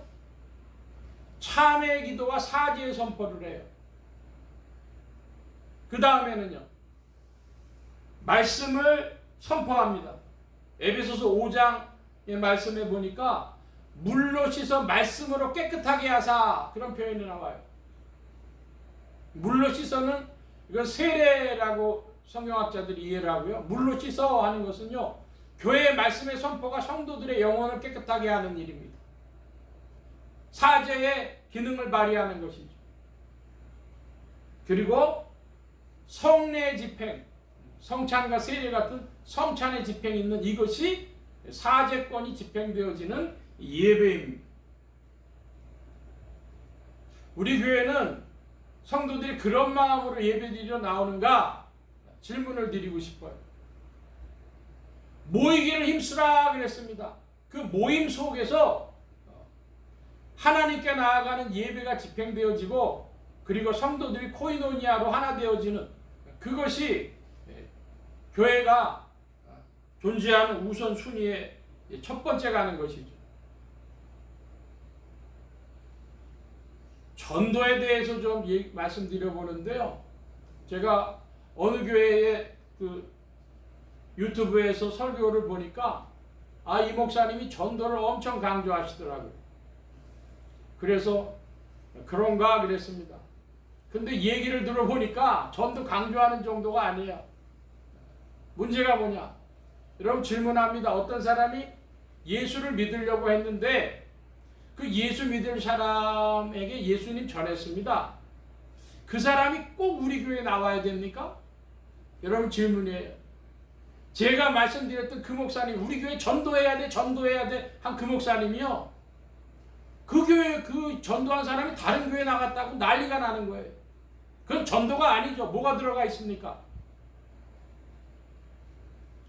참회 기도와 사죄의 선포를 해요. 그 다음에는요, 말씀을 선포합니다. 에베소서 5장의 말씀에 보니까 물로 씻어 말씀으로 깨끗하게 하사, 그런 표현이 나와요. 물로 씻어는 이건 세례라고 성경학자들이 이해를 하고요. 물로 씻어 하는 것은요, 교회의 말씀의 선포가 성도들의 영혼을 깨끗하게 하는 일입니다. 사제의 기능을 발휘하는 것이죠. 그리고 성례 집행, 성찬과 세례 같은 성찬의 집행이 있는 이것이 사제권이 집행되어지는 예배입니다. 우리 교회는 성도들이 그런 마음으로 예배드리러 나오는가 질문을 드리고 싶어요. 모이기를 힘쓰라 그랬습니다. 그 모임 속에서 하나님께 나아가는 예배가 집행되어지고, 그리고 성도들이 코이노니아로 하나 되어지는 그것이 교회가 존재하는 우선순위의 첫 번째 가는 것이죠. 전도에 대해서 좀 말씀드려 보는데요. 제가 어느 교회의 그 유튜브에서 설교를 보니까 이 목사님이 전도를 엄청 강조하시더라고요. 그래서 그런가 그랬습니다. 근데 얘기를 들어보니까 전도 강조하는 정도가 아니에요. 문제가 뭐냐? 여러분 질문합니다. 어떤 사람이 예수를 믿으려고 했는데 그 예수 믿을 사람에게 예수님 전했습니다. 그 사람이 꼭 우리 교회에 나와야 됩니까? 여러분 질문이에요. 제가 말씀드렸던 그 목사님, 우리 교회 전도해야 돼, 전도해야 돼 한 그 목사님이요, 그 교회 그 전도한 사람이 다른 교회 나갔다고 난리가 나는 거예요. 그건 전도가 아니죠. 뭐가 들어가 있습니까?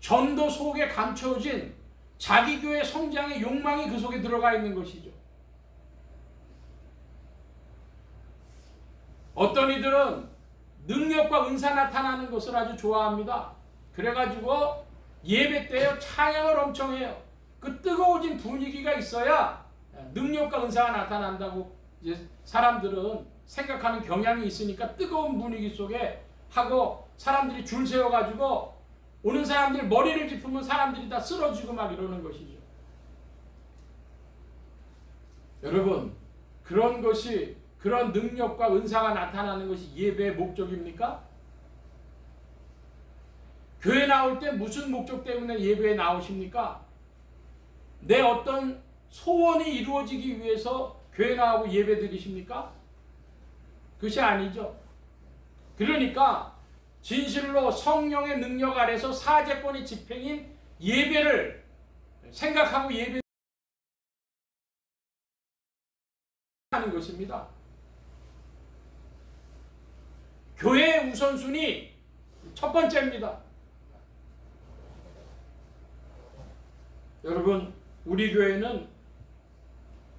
전도 속에 감춰진 자기 교회 성장의 욕망이 그 속에 들어가 있는 것이죠. 어떤 이들은 능력과 은사 나타나는 것을 아주 좋아합니다. 그래가지고 예배 때요 찬양을 엄청 해요. 그 뜨거워진 분위기가 있어야 능력과 은사가 나타난다고 이제 사람들은 생각하는 경향이 있으니까 뜨거운 분위기 속에 하고, 사람들이 줄 세워가지고 오는 사람들 머리를 짚으면 사람들이 다 쓰러지고 막 이러는 것이죠. 여러분, 그런 것이, 그런 능력과 은사가 나타나는 것이 예배의 목적입니까? 교회 나올 때 무슨 목적 때문에 예배에 나오십니까? 내 어떤 소원이 이루어지기 위해서 교회 나오고 예배 드리십니까? 그것이 아니죠. 그러니까 진실로 성령의 능력 아래서 사제권의 집행인 예배를 생각하고 예배하는 것입니다. 교회의 우선순위 첫 번째입니다. 여러분, 우리 교회는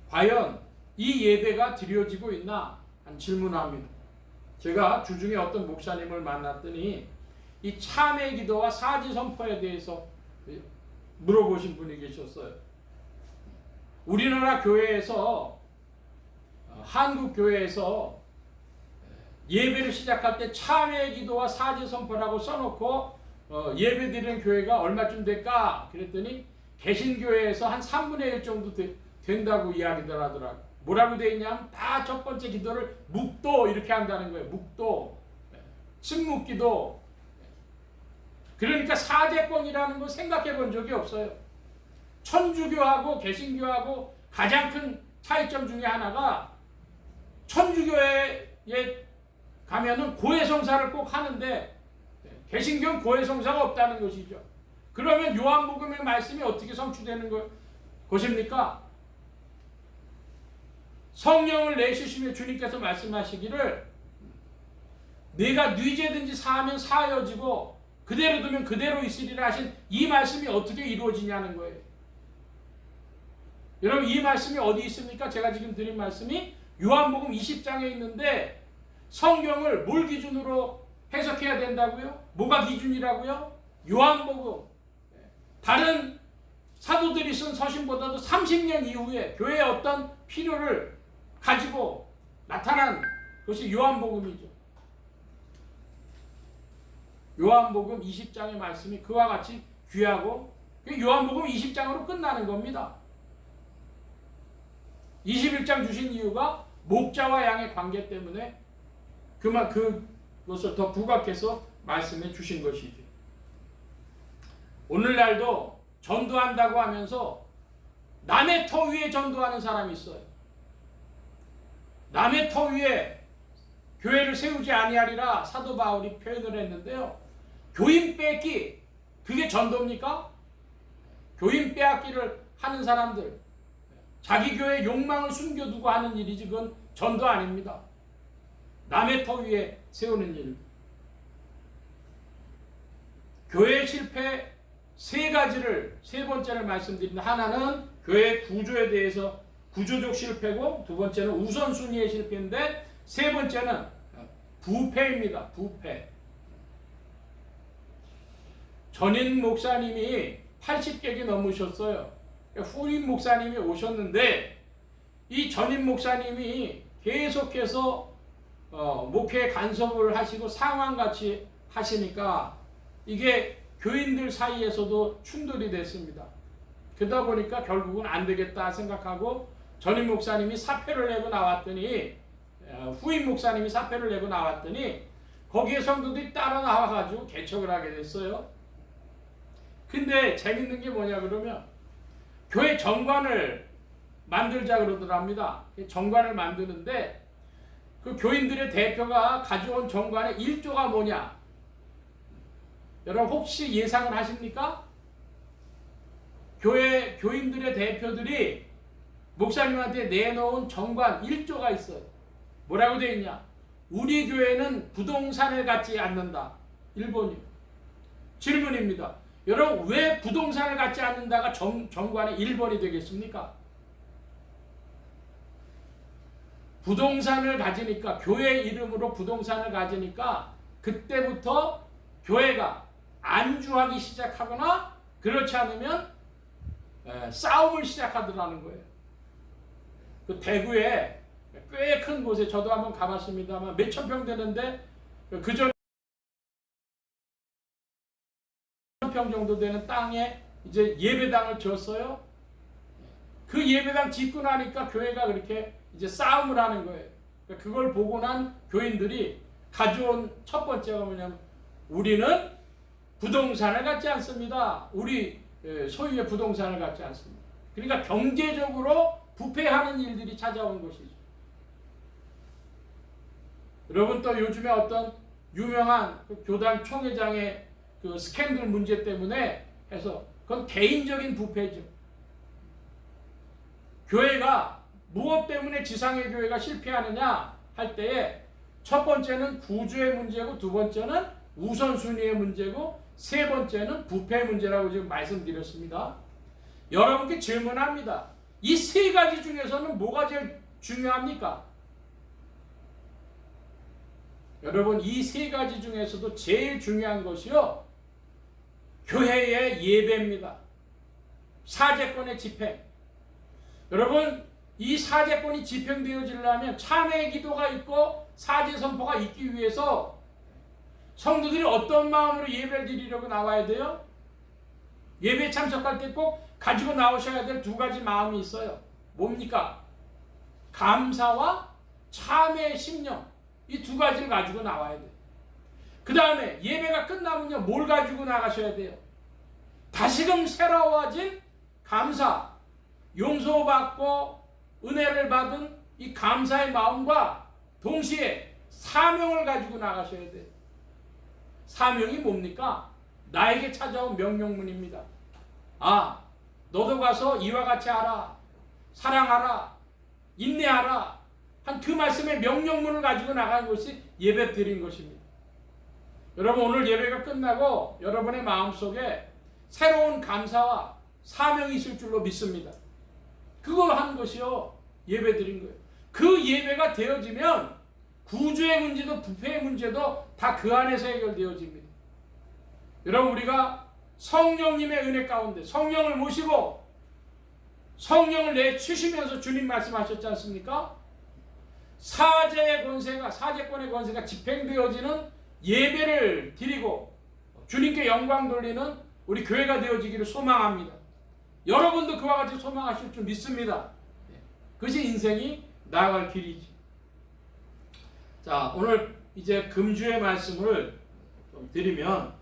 과연 이 예배가 드려지고 있나 한 질문합니다. 제가 주중에 어떤 목사님을 만났더니 이 참회 기도와 사지 선포에 대해서 물어보신 분이 계셨어요. 우리나라 교회에서, 한국 교회에서 예배를 시작할 때 참회 기도와 사지 선포라고 써놓고 예배 드리는 교회가 얼마쯤 될까? 그랬더니 개신교회에서 한 3분의 1 정도 된다고 이야기들 하더라고요. 뭐라고 되어 있냐면 다 첫 번째 기도를 묵도 이렇게 한다는 거예요. 묵도, 침묵기도. 그러니까 사제권이라는 거 생각해 본 적이 없어요. 천주교하고 개신교하고 가장 큰 차이점 중에 하나가, 천주교에 가면은 고해성사를 꼭 하는데 개신교는 고해성사가 없다는 것이죠. 그러면 요한복음의 말씀이 어떻게 성취되는 것입니까? 성령을 내주시며 주님께서 말씀하시기를 내가 네 죄든지 사하면 사하여지고 그대로 두면 그대로 있으리라 하신 이 말씀이 어떻게 이루어지냐는 거예요. 여러분, 이 말씀이 어디 있습니까? 제가 지금 드린 말씀이 요한복음 20장에 있는데 성경을 뭘 기준으로 해석해야 된다고요? 뭐가 기준이라고요? 요한복음. 다른 사도들이 쓴 서신보다도 30년 이후에 교회의 어떤 필요를 가지고 나타난 것이 요한복음이죠. 요한복음 20장의 말씀이 그와 같이 귀하고 요한복음 20장으로 끝나는 겁니다. 21장 주신 이유가 목자와 양의 관계 때문에 그것을 더 부각해서 말씀해 주신 것이죠. 오늘날도 전도한다고 하면서 남의 터 위에 전도하는 사람이 있어요. 남의 터 위에 교회를 세우지 아니하리라 사도 바울이 표현을 했는데요. 교인 뺏기, 그게 전도입니까? 교인 빼앗기를 하는 사람들, 자기 교회 욕망을 숨겨두고 하는 일이지 그건 전도 아닙니다. 남의 터 위에 세우는 일. 교회 실패 세 번째를 말씀드립니다. 하나는 교회 구조에 대해서 구조적 실패고, 두 번째는 우선순위의 실패인데, 세 번째는 부패입니다. 부패. 전임 목사님이 80객이 넘으셨어요. 후임 목사님이 오셨는데, 이 전임 목사님이 계속해서 목회 간섭을 하시고 상황같이 하시니까 이게 교인들 사이에서도 충돌이 됐습니다. 그러다 보니까 결국은 안 되겠다 생각하고 전임 목사님이 사표를 내고 나왔더니, 후임 목사님이 사표를 내고 나왔더니 거기에 성도들이 따라 나와가지고 개척을 하게 됐어요. 근데 재밌는 게 뭐냐 그러면 교회 정관을 만들자 그러더랍니다. 정관을 만드는데 그 교인들의 대표가 가져온 정관의 1조가 뭐냐? 여러분 혹시 예상을 하십니까? 교인들의 대표들이 목사님한테 내놓은 정관 1조가 있어요. 뭐라고 되어 있냐? 우리 교회는 부동산을 갖지 않는다. 1번이요. 질문입니다. 여러분 왜 부동산을 갖지 않는다가 정관의 1번이 되겠습니까? 부동산을 가지니까, 교회 이름으로 부동산을 가지니까 그때부터 교회가 안주하기 시작하거나 그렇지 않으면 싸움을 시작하더라는 거예요. 그 대구에 꽤 큰 곳에 저도 한번 가봤습니다만 몇천 평 되는데 그전 평 정도 되는 땅에 이제 예배당을 지었어요. 그 예배당 짓고 나니까 교회가 그렇게 이제 싸움을 하는 거예요. 그걸 보고 난 교인들이 가져온 첫 번째가 뭐냐면 우리는 부동산을 갖지 않습니다. 우리 소유의 부동산을 갖지 않습니다. 그러니까 경제적으로 부패하는 일들이 찾아온 것이죠. 여러분 또 요즘에 어떤 유명한 그 교단 총회장의 그 스캔들 문제 때문에 해서 그건 개인적인 부패죠. 교회가 무엇 때문에 지상의 교회가 실패하느냐 할 때에 첫 번째는 구조의 문제고, 두 번째는 우선순위의 문제고, 세 번째는 부패 문제라고 지금 말씀드렸습니다. 여러분께 질문합니다. 이 세 가지 중에서는 뭐가 제일 중요합니까? 여러분 이 세 가지 중에서도 제일 중요한 것이요, 교회의 예배입니다. 사제권의 집행. 여러분 이 사제권이 집행되어지려면 참회 기도가 있고 사제 선포가 있기 위해서 성도들이 어떤 마음으로 예배를 드리려고 나와야 돼요? 예배에 참석할 때 꼭 가지고 나오셔야 될 두 가지 마음이 있어요. 뭡니까? 감사와 참회의 심령. 이 두 가지를 가지고 나와야 돼요. 그 다음에 예배가 끝나면요 뭘 가지고 나가셔야 돼요? 다시금 새로워진 감사, 용서받고 은혜를 받은 이 감사의 마음과 동시에 사명을 가지고 나가셔야 돼요. 사명이 뭡니까? 나에게 찾아온 명령문입니다. 아, 너도 가서 이와 같이 하라, 사랑하라, 인내하라 한 그 말씀의 명령문을 가지고 나간 것이 예배 드린 것입니다. 여러분 오늘 예배가 끝나고 여러분의 마음속에 새로운 감사와 사명이 있을 줄로 믿습니다. 그거 한 것이요 예배 드린 거예요. 그 예배가 되어지면 구조의 문제도 부패의 문제도 다 그 안에서 해결되어집니다. 여러분 우리가 성령님의 은혜 가운데 성령을 모시고 성령을 내주시면서 주님 말씀하셨지 않습니까? 사제권의 권세가 집행되어지는 예배를 드리고 주님께 영광 돌리는 우리 교회가 되어지기를 소망합니다. 여러분도 그와 같이 소망하실 줄 믿습니다. 그것이 인생이 나아갈 길이지. 자, 오늘 이제 금주의 말씀을 좀 드리면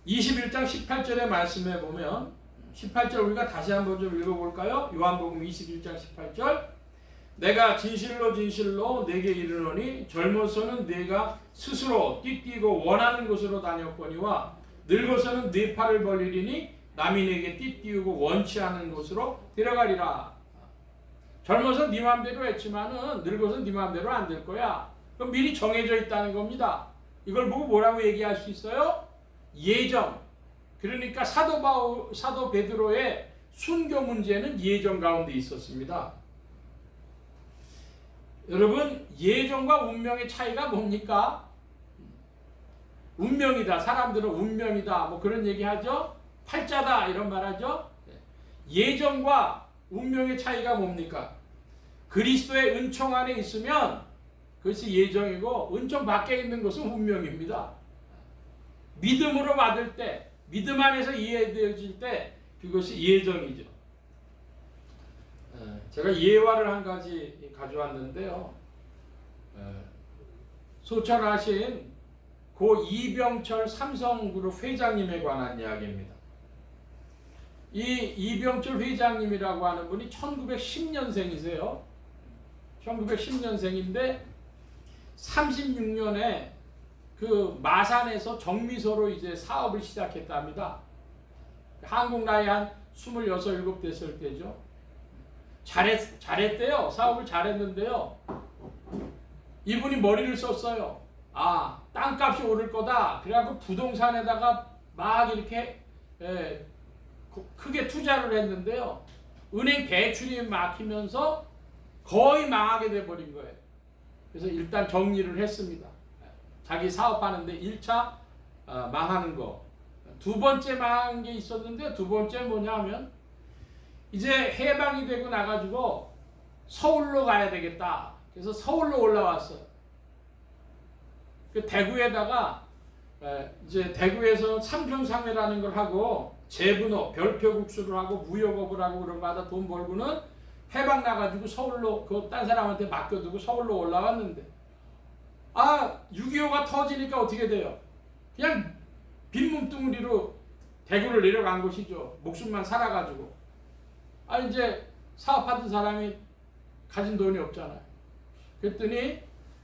21장 18절의 말씀에 보면 18절 우리가 다시 한번 좀 읽어볼까요? 요한복음 21장 18절 내가 진실로 진실로 내게 이르노니 젊어서는 네가 스스로 띠띠고 원하는 곳으로 다녔거니와 늙어서는 네 팔을 벌리리니 남이 내게 띠띠우고 원치 않은 곳으로 데려가리라. 젊어서 네 맘대로 했지만은 늙어서 네 맘대로 안 될 거야. 그럼 미리 정해져 있다는 겁니다. 이걸 보고 뭐라고 얘기할 수 있어요? 예정. 그러니까 사도 베드로의 순교 문제는 예정 가운데 있었습니다. 여러분, 예정과 운명의 차이가 뭡니까? 운명이다. 사람들은 운명이다. 뭐 그런 얘기 하죠. 팔자다. 이런 말 하죠. 예정과 운명의 차이가 뭡니까? 그리스도의 은총 안에 있으면 그것이 예정이고 은총 밖에 있는 것은 운명입니다. 믿음으로 받을 때, 믿음 안에서 이해되어질 때 그것이 예정이죠. 제가 예화를 한 가지 가져왔는데요. 소천하신 고 이병철 삼성그룹 회장님에 관한 이야기입니다. 이 이병철 회장님이라고 하는 분이 1910년생이세요. 1910년생인데 36년에 그 마산에서 정미소로 이제 사업을 시작했답니다. 한국 나이 한 26, 7 됐을 때죠. 잘했대요. 사업을 잘했는데요. 이분이 머리를 썼어요. 아, 땅값이 오를 거다. 그래갖고 부동산에다가 막 이렇게 크게 투자를 했는데요. 은행 대출이 막히면서 거의 망하게 돼버린 거예요. 그래서 일단 정리를 했습니다. 자기 사업하는데 1차 망하는 거. 두 번째 망한 게 있었는데 두 번째 뭐냐면 이제 해방이 되고 나가지고 서울로 가야 되겠다. 그래서 서울로 올라왔어요. 그 대구에다가 이제 대구에서 삼중상회라는 걸 하고 재분업, 별표국수를 하고 무역업을 하고 그런 거 하다 돈 벌고는 해방 나가지고 서울로 그 딴 사람한테 맡겨두고 서울로 올라왔는데 6.25가 터지니까 어떻게 돼요? 그냥 빈몸뚱이로 대구를 내려간 것이죠. 목숨만 살아가지고. 이제 사업하던 사람이 가진 돈이 없잖아요. 그랬더니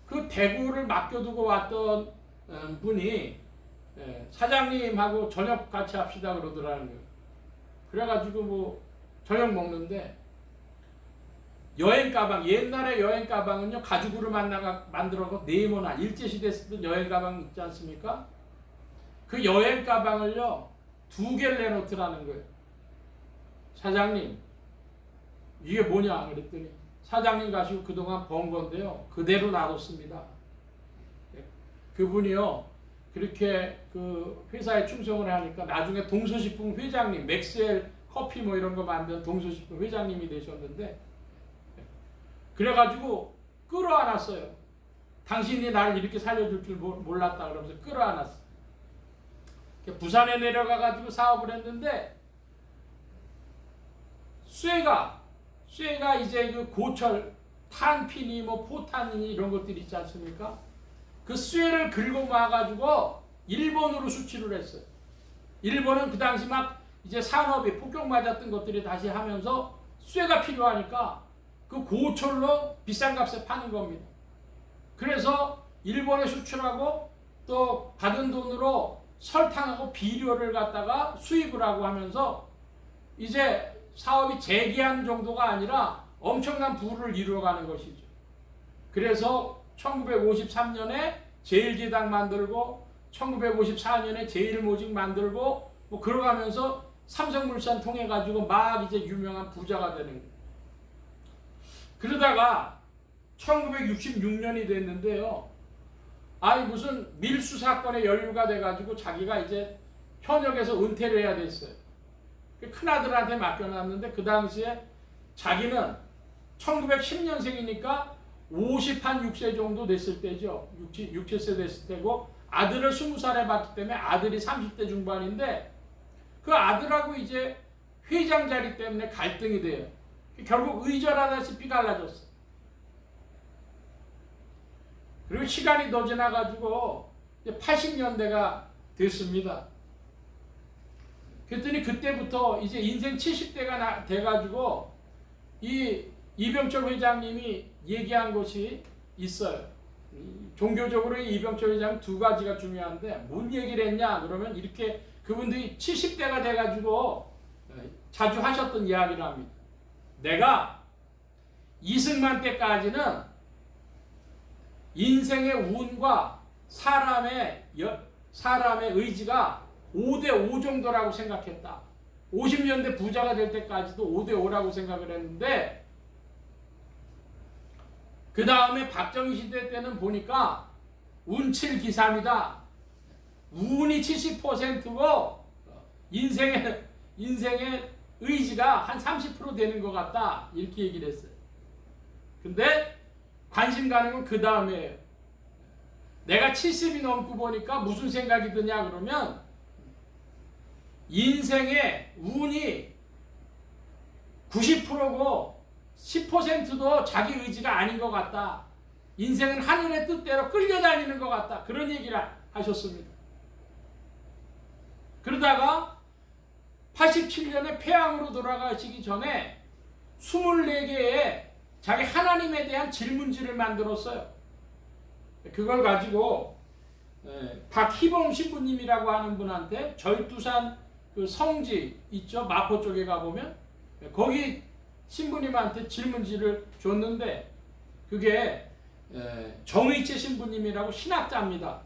그 대구를 맡겨두고 왔던 분이 사장님하고 저녁 같이 합시다 그러더라는 거예요. 그래가지고 뭐 저녁 먹는데 여행 가방, 옛날에 여행 가방은요 가죽으로 만들어서 네모나 일제시대 쓰던 여행 가방 있지 않습니까? 그 여행 가방을요 2개를 내놓더라는 거예요. 사장님 이게 뭐냐 그랬더니 사장님 가시고 그동안 번 건데요 그대로 놔뒀습니다. 그분이요 그렇게 그 회사에 충성을 하니까 나중에 동서식품 회장님, 맥스웰 커피 뭐 이런 거 만든 동서식품 회장님이 되셨는데 그래가지고 끌어안았어요. 당신이 나를 이렇게 살려줄 줄 몰랐다 그러면서 끌어안았어. 부산에 내려가가지고 사업을 했는데 쇠가 이제 그 고철, 탄핀이 뭐 포탄이 이런 것들이 있지 않습니까? 그 쇠를 긁어 모아가지고 일본으로 수출을 했어요. 일본은 그 당시 막 이제 산업이 폭격 맞았던 것들이 다시 하면서 쇠가 필요하니까 그 고철로 비싼 값에 파는 겁니다. 그래서 일본에 수출하고 또 받은 돈으로 설탕하고 비료를 갖다가 수입을 하고 하면서 이제 사업이 재기한 정도가 아니라 엄청난 부를 이루어가는 것이죠. 그래서 1953년에 제일제당 만들고 1954년에 제일모직 만들고 뭐 그러가면서 삼성물산 통해 가지고 막 이제 유명한 부자가 되는 거예요. 그러다가 1966년이 됐는데요. 무슨 밀수 사건에 연루가 돼가지고 자기가 이제 현역에서 은퇴를 해야 됐어요. 큰아들한테 맡겨놨는데 그 당시에 자기는 1910년생이니까 56세 정도 됐을 때죠. 67세 됐을 때고 아들을 20살에 봤기 때문에 아들이 30대 중반인데 그 아들하고 이제 회장 자리 때문에 갈등이 돼요. 결국 의절하다시피 갈라졌어. 그리고 시간이 더 지나가지고 80년대가 됐습니다. 그랬더니 그때부터 이제 인생 70대가 돼가지고 이 이병철 회장님이 얘기한 것이 있어요. 종교적으로 이병철 회장 두 가지가 중요한데 뭔 얘기를 했냐 그러면 이렇게 그분들이 70대가 돼가지고 자주 하셨던 이야기를 합니다. 내가 이승만 때까지는 인생의 운과 사람의 의지가 5대5 정도라고 생각했다. 50년대 부자가 될 때까지도 5대5라고 생각을 했는데 그 다음에 박정희 시대 때는 보니까 운칠기삼이다. 운이 70%고 인생의 의지가 한 30% 되는 것 같다. 이렇게 얘기를 했어요. 근데 관심 가는 건 그 다음에요. 내가 70이 넘고 보니까 무슨 생각이 드냐 그러면 인생의 운이 90%고 10%도 자기 의지가 아닌 것 같다. 인생은 하늘의 뜻대로 끌려다니는 것 같다. 그런 얘기를 하셨습니다. 그러다가 87년에 폐암으로 돌아가시기 전에 24개의 자기 하나님에 대한 질문지를 만들었어요. 그걸 가지고 박희봉 신부님이라고 하는 분한테 절두산 그 성지 있죠? 마포 쪽에 가보면 거기 신부님한테 질문지를 줬는데 그게 정의채 신부님이라고 신학자입니다.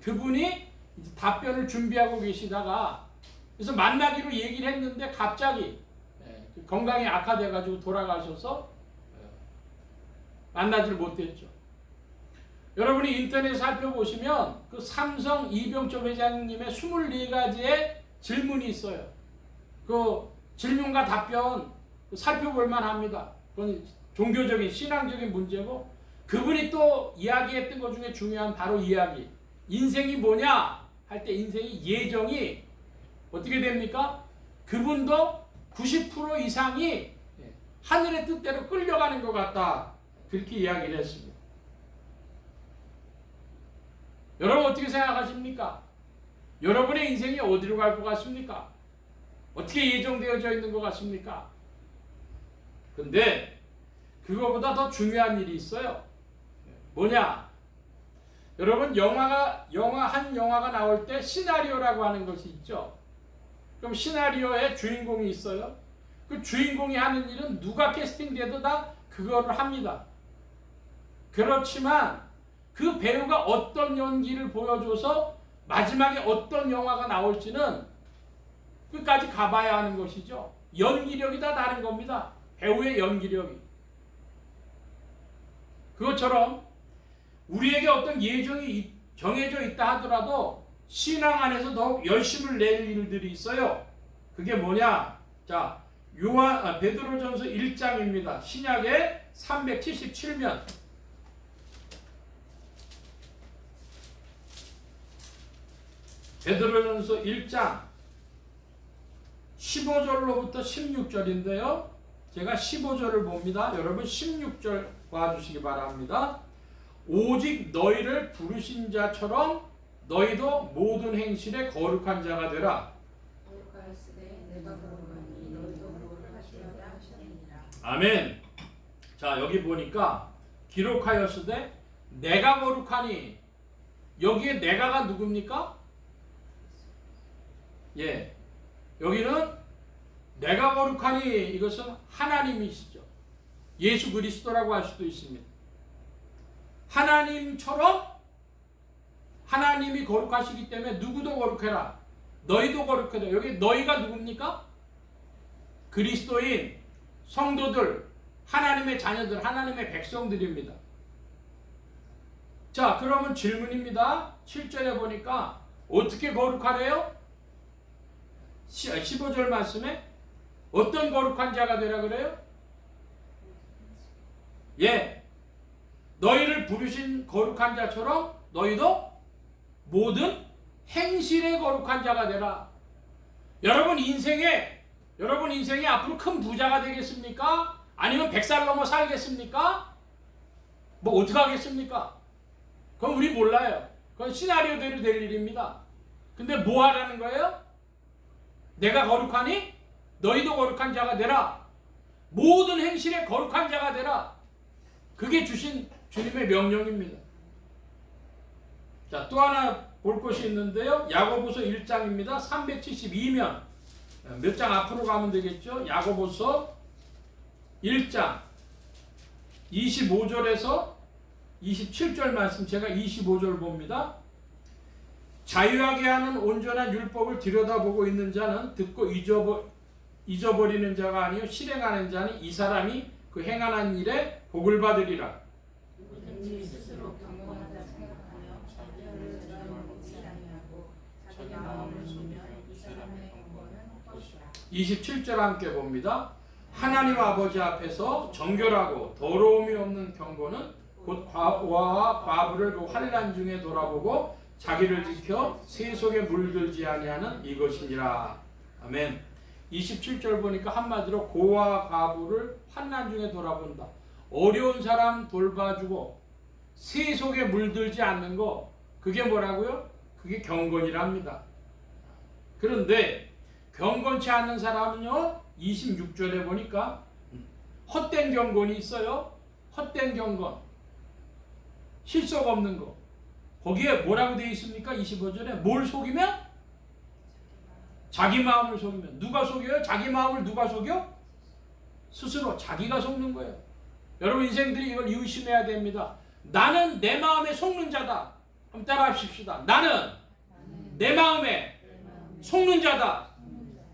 그분이 이제 답변을 준비하고 계시다가 그래서 만나기로 얘기를 했는데 갑자기 건강이 악화돼가지고 돌아가셔서 만나질 못했죠. 여러분이 인터넷 살펴보시면 그 삼성 이병철 회장님의 24가지의 질문이 있어요. 그 질문과 답변 살펴볼만 합니다. 그건 종교적인 신앙적인 문제고 그분이 또 이야기했던 것 중에 중요한 바로 이야기. 인생이 뭐냐 할 때 인생이 예정이 어떻게 됩니까? 그분도 90% 이상이 하늘의 뜻대로 끌려가는 것 같다. 그렇게 이야기를 했습니다. 여러분 어떻게 생각하십니까? 여러분의 인생이 어디로 갈 것 같습니까? 어떻게 예정되어져 있는 것 같습니까? 근데 그거보다 더 중요한 일이 있어요. 뭐냐? 여러분 한 영화가 나올 때 시나리오라고 하는 것이 있죠. 그럼 시나리오에 주인공이 있어요. 그 주인공이 하는 일은 누가 캐스팅돼도 다 그거를 합니다. 그렇지만 그 배우가 어떤 연기를 보여줘서 마지막에 어떤 영화가 나올지는 끝까지 가봐야 하는 것이죠. 연기력이 다 다른 겁니다. 배우의 연기력이. 그것처럼 우리에게 어떤 예정이 정해져 있다 하더라도 신앙 안에서 더욱 열심을 낼 일들이 있어요. 그게 뭐냐? 자, 베드로전서 1장입니다. 신약의 377면 베드로전서 1장 15절로부터 16절인데요. 제가 15절을 봅니다. 여러분 16절 봐주시기 바랍니다. 오직 너희를 부르신 자처럼 너희도 모든 행실에 거룩한 자가 되라. 아멘. 자, 여기 보니까 기록하였으되 내가 거룩하니 여기에 내가가 누굽니까? 예, 여기는 내가 거룩하니 이것은 하나님이시죠. 예수 그리스도라고 할 수도 있습니다. 하나님처럼 하나님이 거룩하시기 때문에 누구도 거룩해라. 너희도 거룩해라. 여기 너희가 누굽니까? 그리스도인 성도들, 하나님의 자녀들, 하나님의 백성들입니다. 자, 그러면 질문입니다. 7절에 보니까 어떻게 거룩하래요? 15절 말씀에 어떤 거룩한 자가 되라 그래요? 예, 너희를 부르신 거룩한 자처럼 너희도 모든 행실에 거룩한 자가 되라. 여러분 인생에 앞으로 큰 부자가 되겠습니까? 아니면 100살 넘어 살겠습니까? 뭐 어떻게 하겠습니까? 그건 우리 몰라요. 그건 시나리오대로 될 일입니다. 근데 뭐 하라는 거예요? 내가 거룩하니 너희도 거룩한 자가 되라. 모든 행실에 거룩한 자가 되라. 그게 주신 주님의 명령입니다. 자, 또 하나 볼 것이 있는데요. 야고보서 1장입니다. 372면 몇 장 앞으로 가면 되겠죠. 야고보서 1장 25절에서 27절 말씀, 제가 25절 봅니다. 자유하게 하는 온전한 율법을 들여다보고 있는 자는 듣고 잊어버리는 자가 아니요 실행하는 자는 이 사람이 그 행하는 일에 복을 받으리라. 누구든지 스스로 경건하다 생각하며 자기를 드러내지 아니하고 자기 마음을 쏘면 이 사람의 경건은 헛것이라. 27절 함께 봅니다. 하나님 아버지 앞에서 정결하고 더러움이 없는 경건은 곧 과와 과부를 그 환난 중에 돌아보고 자기를 지켜 세속에 물들지 아니하는 이것이니라. 아멘. 27절 보니까 한마디로 고와 과부를 환난 중에 돌아본다. 어려운 사람 돌봐주고 세속에 물들지 않는 거, 그게 뭐라고요? 그게 경건이랍니다. 그런데 경건치 않는 사람은요, 26절에 보니까 헛된 경건이 있어요. 헛된 경건, 실속 없는 거. 거기에 뭐라고 되어 있습니까? 25절에 뭘 속이면? 자기 마음을 속이면. 누가 속여요? 자기 마음을 누가 속여? 스스로 자기가 속는 거예요. 여러분 인생들이 이걸 의심해야 됩니다. 나는 내 마음에 속는 자다. 한번 따라 합시다. 나는 내 마음에 속는 자다.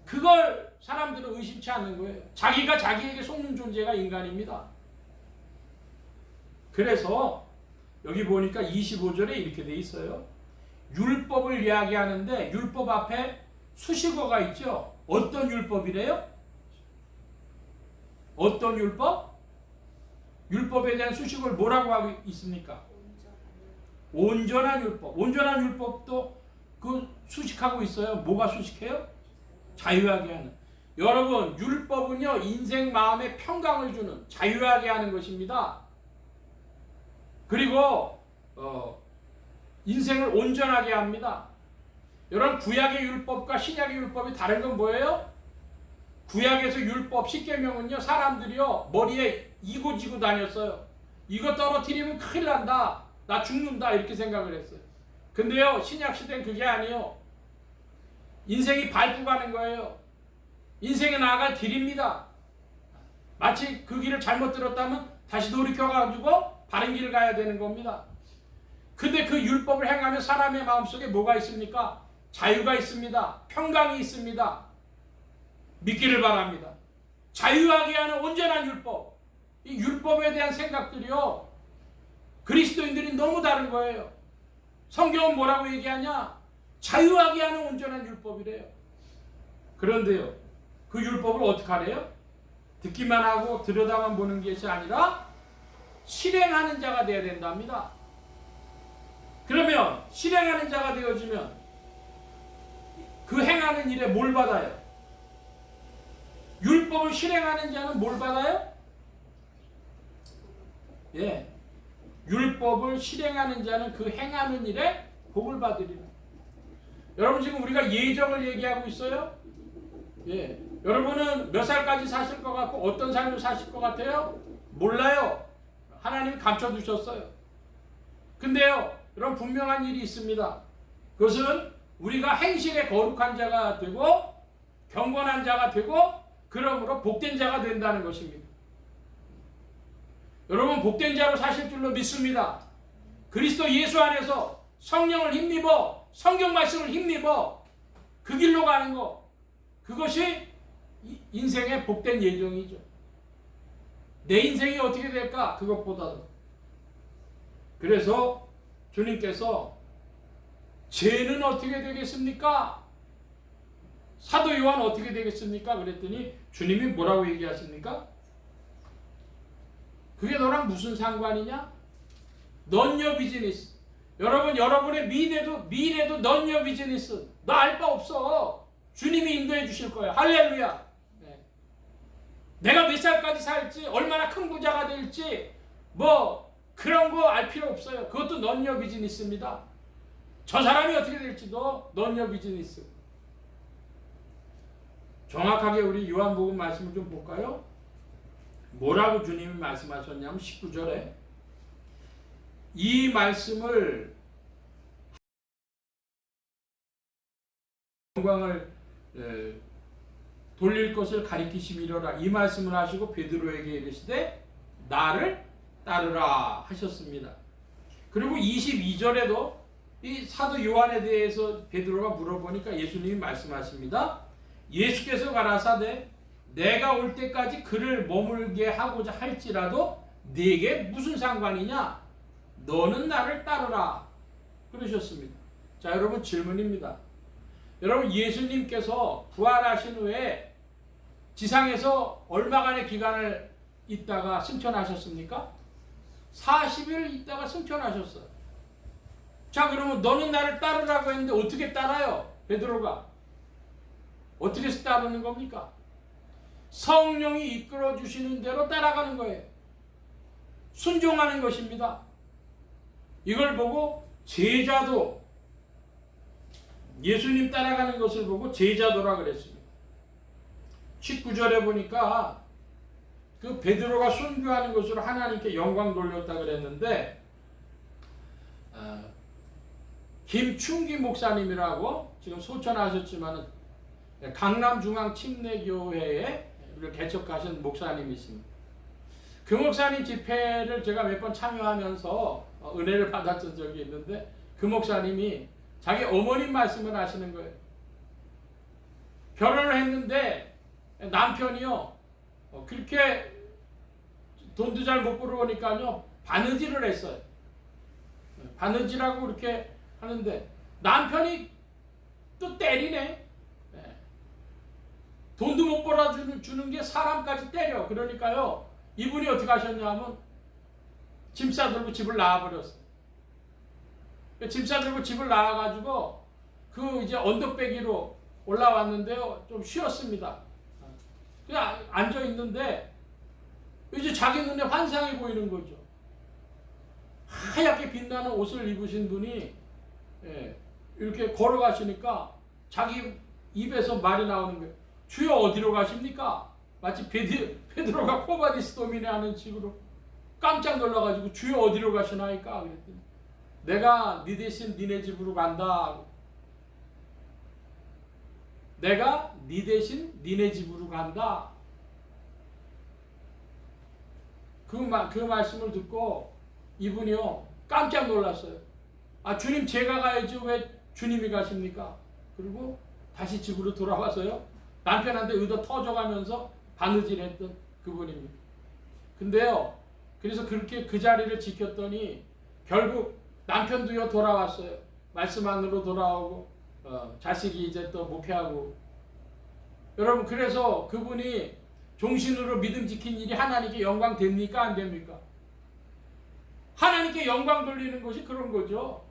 그걸 사람들은 의심치 않는 거예요. 자기가 자기에게 속는 존재가 인간입니다. 그래서 여기 보니까 25절에 이렇게 돼 있어요. 율법을 이야기하는데 율법 앞에 수식어가 있죠. 어떤 율법이래요? 어떤 율법? 율법에 대한 수식어를 뭐라고 하고 있습니까? 온전한 율법. 온전한 율법도 그 수식하고 있어요. 뭐가 수식해요? 자유하게 하는. 여러분, 율법은요, 인생 마음에 평강을 주는, 자유하게 하는 것입니다. 그리고 인생을 온전하게 합니다. 여러분, 구약의 율법과 신약의 율법이 다른 건 뭐예요? 구약에서 율법 10계명은요, 사람들이요 머리에 이고 지고 다녔어요. 이거 떨어뜨리면 큰일 난다, 나 죽는다, 이렇게 생각을 했어요. 근데요, 신약 시대는 그게 아니에요. 인생이 밟고 가는 거예요. 인생에 나아갈 길입니다. 마치 그 길을 잘못 들었다면 다시 돌이켜가지고 바른 길을 가야 되는 겁니다. 근데 그 율법을 행하면 사람의 마음속에 뭐가 있습니까? 자유가 있습니다. 평강이 있습니다. 믿기를 바랍니다. 자유하게 하는 온전한 율법. 이 율법에 대한 생각들이요, 그리스도인들이 너무 다른 거예요. 성경은 뭐라고 얘기하냐? 자유하게 하는 온전한 율법이래요. 그런데요, 그 율법을 어떻게 하래요? 듣기만 하고 들여다만 보는 것이 아니라 실행하는 자가 되어야 된답니다. 그러면 실행하는 자가 되어지면 그 행하는 일에 뭘 받아요? 율법을 실행하는 자는 뭘 받아요? 예, 율법을 실행하는 자는 그 행하는 일에 복을 받으리라. 여러분, 지금 우리가 예정을 얘기하고 있어요. 예, 여러분은 몇 살까지 사실 것 같고 어떤 삶을 사실 것 같아요? 몰라요. 하나님이 감춰두셨어요. 근데요, 여러분, 분명한 일이 있습니다. 그것은 우리가 행실에 거룩한 자가 되고 경건한 자가 되고 그러므로 복된 자가 된다는 것입니다. 여러분, 복된 자로 사실 줄로 믿습니다. 그리스도 예수 안에서 성령을 힘입어 성경 말씀을 힘입어 그 길로 가는 거, 그것이 인생의 복된 예정이죠. 내 인생이 어떻게 될까? 그것보다도. 그래서 주님께서 죄는 어떻게 되겠습니까? 사도 요한 어떻게 되겠습니까? 그랬더니 주님이 뭐라고 얘기하십니까? 그게 너랑 무슨 상관이냐? None your business. 여러분, 여러분의 미래도 none your business. 너 알 바 없어. 주님이 인도해 주실 거예요. 할렐루야. 네. 내가 몇 살까지 살지, 얼마나 큰 부자가 될지, 뭐 그런 거 알 필요 없어요. 그것도 넌여 비즈니스입니다. 저 사람이 어떻게 될지도 넌여 비즈니스. 정확하게 우리 요한복음 말씀을 좀 볼까요? 뭐라고 주님이 말씀하셨냐면 19절에 이 말씀을 영광을 돌릴 것을 가리키심이로라. 이 말씀을 하시고 베드로에게 이르시되 나를 따르라 하셨습니다. 그리고 22절에도 이 사도 요한에 대해서 베드로가 물어보니까 예수님이 말씀하십니다. 예수께서 가라사대 내가 올 때까지 그를 머물게 하고자 할지라도 네게 무슨 상관이냐? 너는 나를 따르라 그러셨습니다. 자, 여러분 질문입니다. 여러분 예수님께서 부활하신 후에 지상에서 얼마간의 기간을 있다가 승천하셨습니까? 40일 있다가 승천하셨어요. 자, 그러면 너는 나를 따르라고 했는데 어떻게 따라요? 베드로가 어떻게 해서 따르는 겁니까? 성령이 이끌어 주시는 대로 따라가는 거예요. 순종하는 것입니다. 이걸 보고 제자도 예수님 따라가는 것을 보고 제자도라 그랬습니다. 19절에 보니까 그 베드로가 순교하는 것으로 하나님께 영광 돌렸다 그랬는데 김충기 목사님이라고 지금 소천하셨지만 강남중앙침례교회에 개척하신 목사님이 있습니다. 그 목사님 집회를 제가 몇 번 참여하면서 은혜를 받았던 적이 있는데 그 목사님이 자기 어머님 말씀을 하시는 거예요. 결혼을 했는데 남편이요 그렇게 돈도 잘 못 벌어오니까요 바느질을 했어요. 바느질하고 그렇게 하는데 남편이 또 때리네. 돈도 못 벌어주는 게 사람까지 때려. 그러니까요 이분이 어떻게 하셨냐면 짐 싸들고 집을 나와버렸어요. 짐 싸들고 집을 나와가지고 그 이제 언덕배기로 올라왔는데요 좀 쉬었습니다. 그냥 앉아 있는데 이제 자기 눈에 환상이 보이는 거죠. 하얗게 빛나는 옷을 입으신 분이 이렇게 걸어가시니까 자기 입에서 말이 나오는 거예요. 주여 어디로 가십니까? 마치 베드로가 코바디스 도미네 하는 식으로 깜짝 놀라가지고 주여 어디로 가시나이까? 그랬더니 내가 네 대신 니네 집으로 간다. 내가 네 대신 니네 집으로 간다. 그 말씀을 듣고 이분이요 깜짝 놀랐어요. 아 주님 제가 가야지 왜 주님이 가십니까? 그리고 다시 집으로 돌아와서요 남편한테 의도 터져가면서 바느질했던 그분입니다. 근데요 그래서 그렇게 그 자리를 지켰더니 결국 남편도요 돌아왔어요. 말씀 안으로 돌아오고 자식이 이제 또 목회하고. 여러분 그래서 그분이 종신으로 믿음 지킨 일이 하나님께 영광 됩니까? 안 됩니까? 하나님께 영광 돌리는 것이 그런 거죠.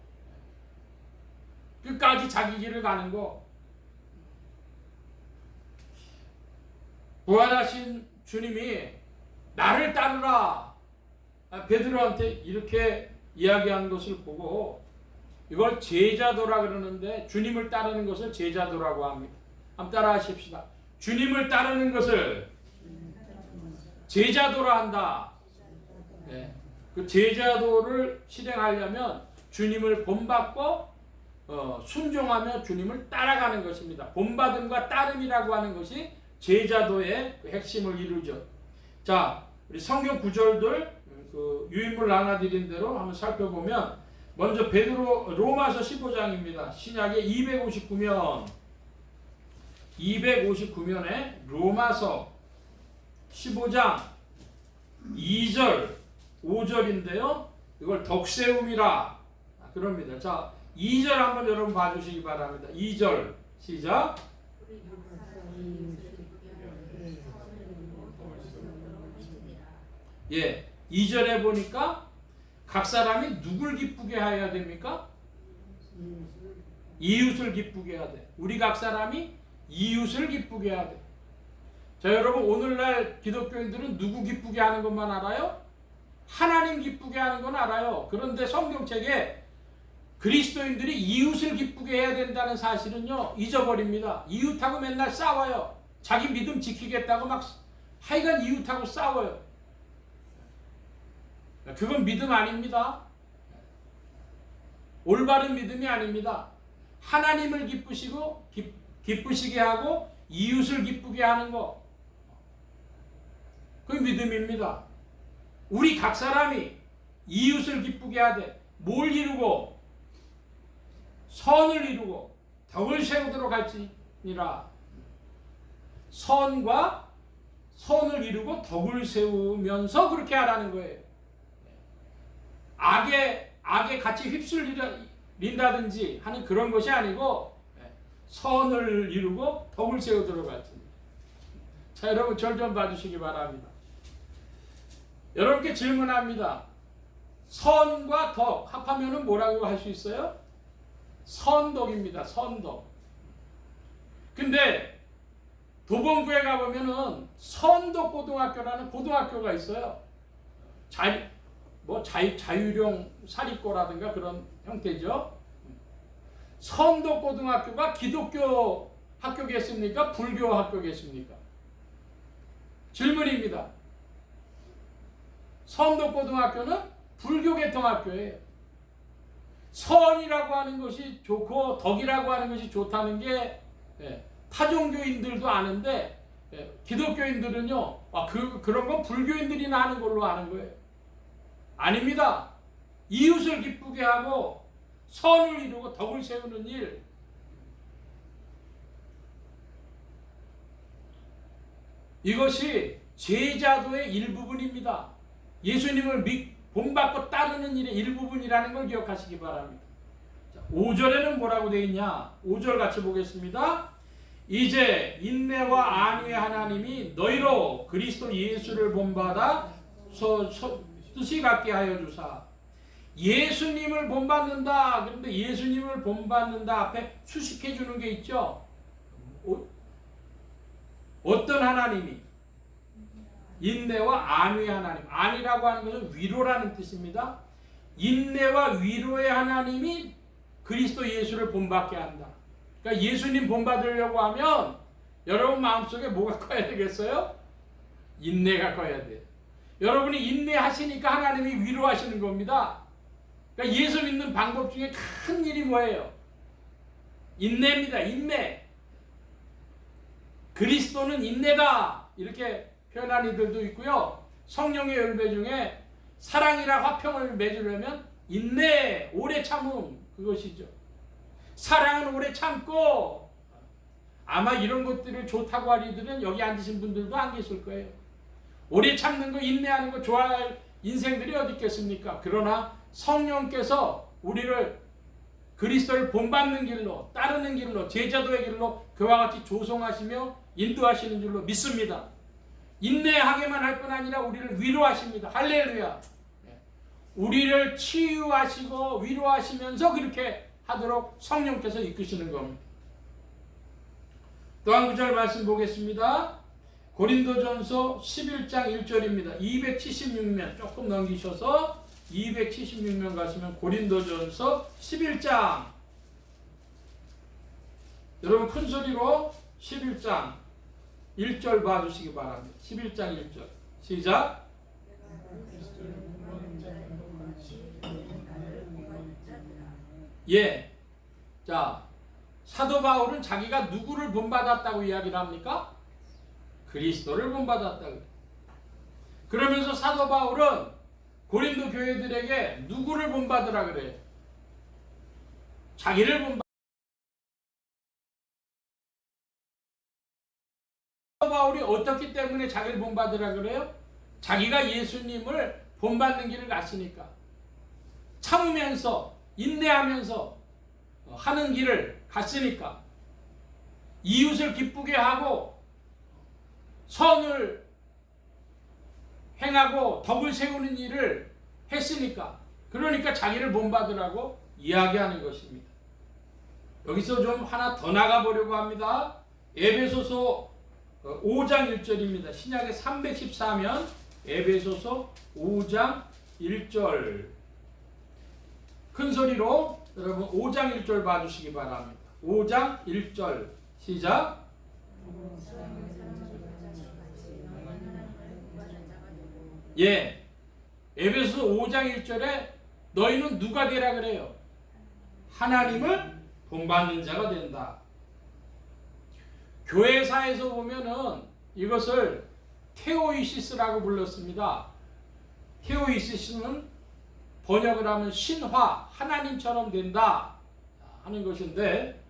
끝까지 자기 길을 가는 거. 부활하신 주님이 나를 따르라 베드로한테 이렇게 이야기한 것을 보고 이걸 제자도라 그러는데 주님을 따르는 것을 제자도라고 합니다. 한번 따라 하십시다. 주님을 따르는 것을 제자도라 한다. 네. 그 제자도를 실행하려면 주님을 본받고 순종하며 주님을 따라가는 것입니다. 본받음과 따름이라고 하는 것이 제자도의 그 핵심을 이루죠. 자, 우리 성경 구절들 그 유인물 나눠드린 대로 한번 살펴보면 먼저 베드로 로마서 15장입니다. 신약의 259면에 로마서 15장 2절 5절인데요. 이걸 덕세움이라 그럽니다. 자, 2절 한번 여러분 봐주시기 바랍니다. 2절 시작. 예, 2절에 보니까 각 사람이 누굴 기쁘게 해야 됩니까? 이웃을 기쁘게 해야 돼. 우리 각 사람이 이웃을 기쁘게 해야 돼. 자, 여러분 오늘날 기독교인들은 누구 기쁘게 하는 것만 알아요? 하나님 기쁘게 하는 건 알아요. 그런데 성경책에 그리스도인들이 이웃을 기쁘게 해야 된다는 사실은요, 잊어버립니다. 이웃하고 맨날 싸워요. 자기 믿음 지키겠다고 막 하여간 이웃하고 싸워요. 그건 믿음 아닙니다. 올바른 믿음이 아닙니다. 하나님을 기쁘시게 하고 이웃을 기쁘게 하는 거, 그게 믿음입니다. 우리 각 사람이 이웃을 기쁘게 하되 뭘 이루고 선을 이루고 덕을 세우도록 할지니라. 선과 선을 이루고 덕을 세우면서 그렇게 하라는 거예요. 악에 같이 휩쓸린다든지 하는 그런 것이 아니고 선을 이루고 덕을 세우도록 할지니라. 자, 여러분 절 좀 봐주시기 바랍니다. 여러분께 질문합니다. 선과 덕 합하면 뭐라고 할 수 있어요? 선덕입니다. 선덕. 근데 도봉구에 가보면은 선덕고등학교라는 고등학교가 있어요. 자유령 사립고라든가 그런 형태죠. 선덕고등학교가 기독교 학교겠습니까? 불교 학교겠습니까? 질문입니다. 선덕고등학교는 불교계통 학교예요. 선이라고 하는 것이 좋고 덕이라고 하는 것이 좋다는 게 타종교인들도 아는데 기독교인들은요, 그런 건 불교인들이나 하는 걸로 아는 거예요. 아닙니다. 이웃을 기쁘게 하고 선을 이루고 덕을 세우는 일, 이것이 제자도의 일부분입니다. 예수님을 본받고 따르는 일의 일부분이라는 걸 기억하시기 바랍니다. 5절에는 뭐라고 되어 있냐? 5절 같이 보겠습니다. 이제 인내와 안위의 하나님이 너희로 그리스도 예수를 본받아 뜻이 같게 하여 주사. 예수님을 본받는다. 그런데 예수님을 본받는다 앞에 수식해 주는 게 있죠. 어떤 하나님이? 인내와 안위의 하나님. 안위라고 하는 것은 위로라는 뜻입니다. 인내와 위로의 하나님이 그리스도 예수를 본받게 한다. 그러니까 예수님 본받으려고 하면 여러분 마음속에 뭐가 커야 되겠어요? 인내가 커야 돼요. 여러분이 인내하시니까 하나님이 위로하시는 겁니다. 그러니까 예수 믿는 방법 중에 큰 일이 뭐예요? 인내입니다. 인내. 그리스도는 인내다. 이렇게 표현한 이들도 있고요. 성령의 열매 중에 사랑이라 화평을 맺으려면 인내, 오래 참음, 그것이죠. 사랑은 오래 참고. 아마 이런 것들을 좋다고 할 이들은 여기 앉으신 분들도 안 계실 거예요. 오래 참는 거, 인내하는 거 좋아할 인생들이 어디 있겠습니까? 그러나 성령께서 우리를 그리스도를 본받는 길로, 따르는 길로, 제자도의 길로 그와 같이 조성하시며 인도하시는 줄로 믿습니다. 인내하게만 할 뿐 아니라 우리를 위로하십니다. 할렐루야. 우리를 치유하시고 위로하시면서 그렇게 하도록 성령께서 이끄시는 겁니다. 또 한 구절 말씀 보겠습니다. 고린도전서 11장 1절입니다. 276면 조금 넘기셔서 276면 가시면 고린도전서 11장. 여러분 큰 소리로 11장 1절 봐주시기 바랍니다. 11장 1절 시작. 예. 자, 사도 바울은 자기가 누구를 본받았다고 이야기를 합니까? 그리스도를 본받았다고. 그러면서 사도 바울은 고린도 교회들에게 누구를 본받으라 그래요? 자기를 본받. 사도 바울이 어떻기 때문에 자기를 본받으라 그래요? 자기가 예수님을 본받는 길을 갔으니까. 참으면서 인내하면서 하는 길을 갔으니까. 이웃을 기쁘게 하고 선을 행하고 덕을 세우는 일을 했으니까. 그러니까 자기를 본받으라고 이야기하는 것입니다. 여기서 좀 하나 더 나가보려고 합니다. 에베소서 5장 1절입니다. 신약의 314면 에베소서 5장 1절 큰 소리로 여러분 5장 1절 봐주시기 바랍니다. 5장 1절 시작. 예, 에베소서 5장 1절에 너희는 누가 되라 그래요? 하나님을 본받는 자가 된다. 교회사에서 보면은 이것을 테오이시스라고 불렀습니다. 테오이시스는 번역을 하면 신화, 하나님처럼 된다 하는 것인데,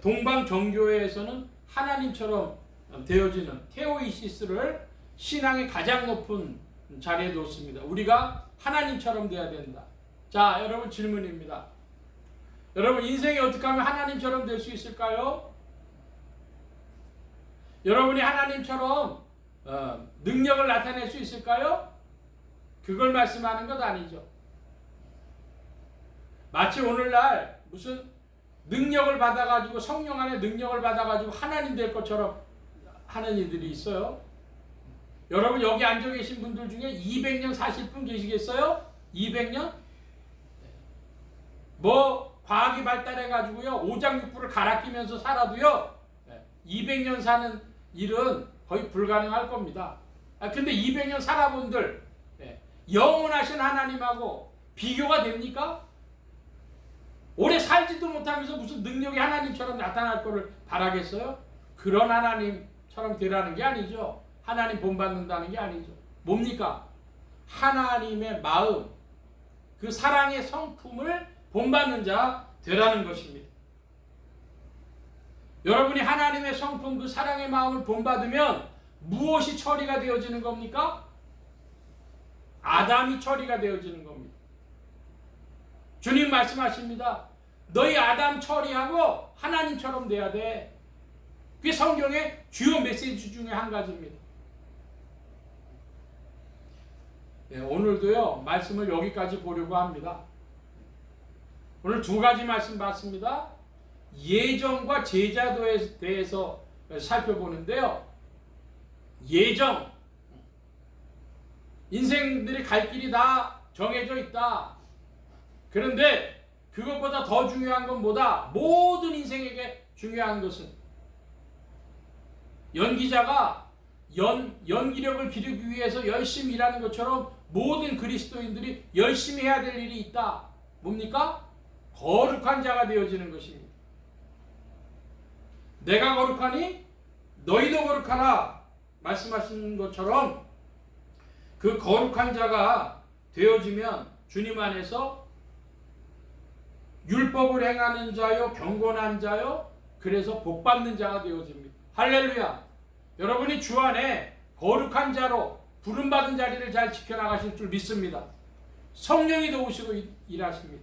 동방정교회에서는 하나님처럼 되어지는 테오이시스를 신앙의 가장 높은 자리에 놓습니다. 우리가 하나님처럼 돼야 된다. 자, 여러분 질문입니다. 여러분 인생이 어떻게 하면 하나님처럼 될 수 있을까요? 여러분이 하나님처럼 능력을 나타낼 수 있을까요? 그걸 말씀하는 것 아니죠. 마치 오늘날 무슨 능력을 받아가지고 성령 안에 능력을 받아가지고 하나님 될 것처럼 하는 이들이 있어요. 여러분 여기 앉아 계신 분들 중에 200년 사실 분 계시겠어요? 200년? 뭐 과학이 발달해가지고요 오장육부를 갈아 끼면서 살아도요 200년 사는 일은 거의 불가능할 겁니다. 근데 200년 살아본들 영원하신 하나님하고 비교가 됩니까? 오래 살지도 못하면서 무슨 능력이 하나님처럼 나타날 거를 바라겠어요? 그런 하나님처럼 되라는 게 아니죠. 하나님 본받는다는 게 아니죠. 뭡니까? 하나님의 마음, 그 사랑의 성품을 본받는 자 되라는 것입니다. 여러분이 하나님의 성품, 그 사랑의 마음을 본받으면 무엇이 처리가 되어지는 겁니까? 아담이 처리가 되어지는 겁니다. 주님 말씀하십니다. 너희 아담 처리하고 하나님처럼 돼야 돼. 그게 성경의 주요 메시지 중에 한 가지입니다. 오늘도요 말씀을 여기까지 보려고 합니다. 오늘 두 가지 말씀 봤습니다. 예정과 제자도에 대해서 살펴보는데요. 예정, 인생들이 갈 길이 다 정해져 있다. 그런데 그것보다 더 중요한 건 뭐다? 모든 인생에게 중요한 것은 연기자가 연기력을 기르기 위해서 열심히 일하는 것처럼 모든 그리스도인들이 열심히 해야 될 일이 있다. 뭡니까? 거룩한 자가 되어지는 것입니다. 내가 거룩하니 너희도 거룩하라 말씀하신 것처럼 그 거룩한 자가 되어지면 주님 안에서 율법을 행하는 자요 경건한 자요 그래서 복받는 자가 되어집니다. 할렐루야. 여러분이 주 안에 거룩한 자로 부름받은 자리를 잘 지켜나가실 줄 믿습니다. 성령이 도우시고 일하십니다.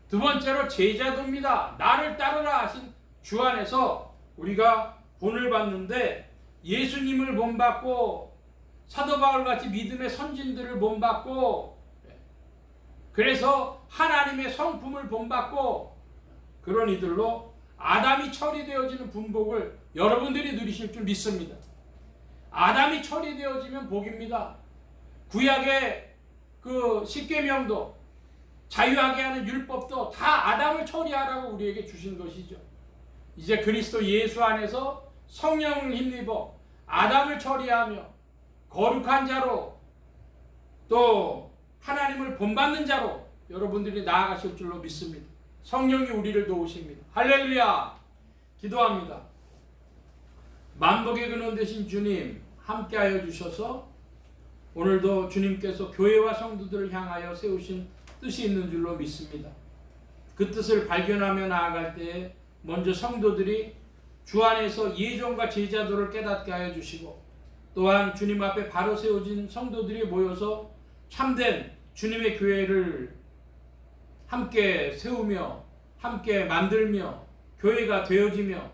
두 번째로 제자도입니다. 나를 따르라 하신 주 안에서 우리가 본을 받는데 예수님을 본받고 사도 바울같이 믿음의 선진들을 본받고 그래서 하나님의 성품을 본받고 그런 이들로 아담이 처리되어지는 분복을 여러분들이 누리실 줄 믿습니다. 아담이 처리되어지면 복입니다. 구약의 그 십계명도 자유하게 하는 율법도 다 아담을 처리하라고 우리에게 주신 것이죠. 이제 그리스도 예수 안에서 성령을 힘입어 아담을 처리하며 거룩한 자로 또 하나님을 본받는 자로 여러분들이 나아가실 줄로 믿습니다. 성령이 우리를 도우십니다. 할렐루야. 기도합니다. 만복의 근원 되신 주님 함께하여 주셔서 오늘도 주님께서 교회와 성도들을 향하여 세우신 뜻이 있는 줄로 믿습니다. 그 뜻을 발견하며 나아갈 때에 먼저 성도들이 주 안에서 예정과 제자도를 깨닫게 하여 주시고 또한 주님 앞에 바로 세워진 성도들이 모여서 참된 주님의 교회를 함께 세우며 함께 만들며 교회가 되어지며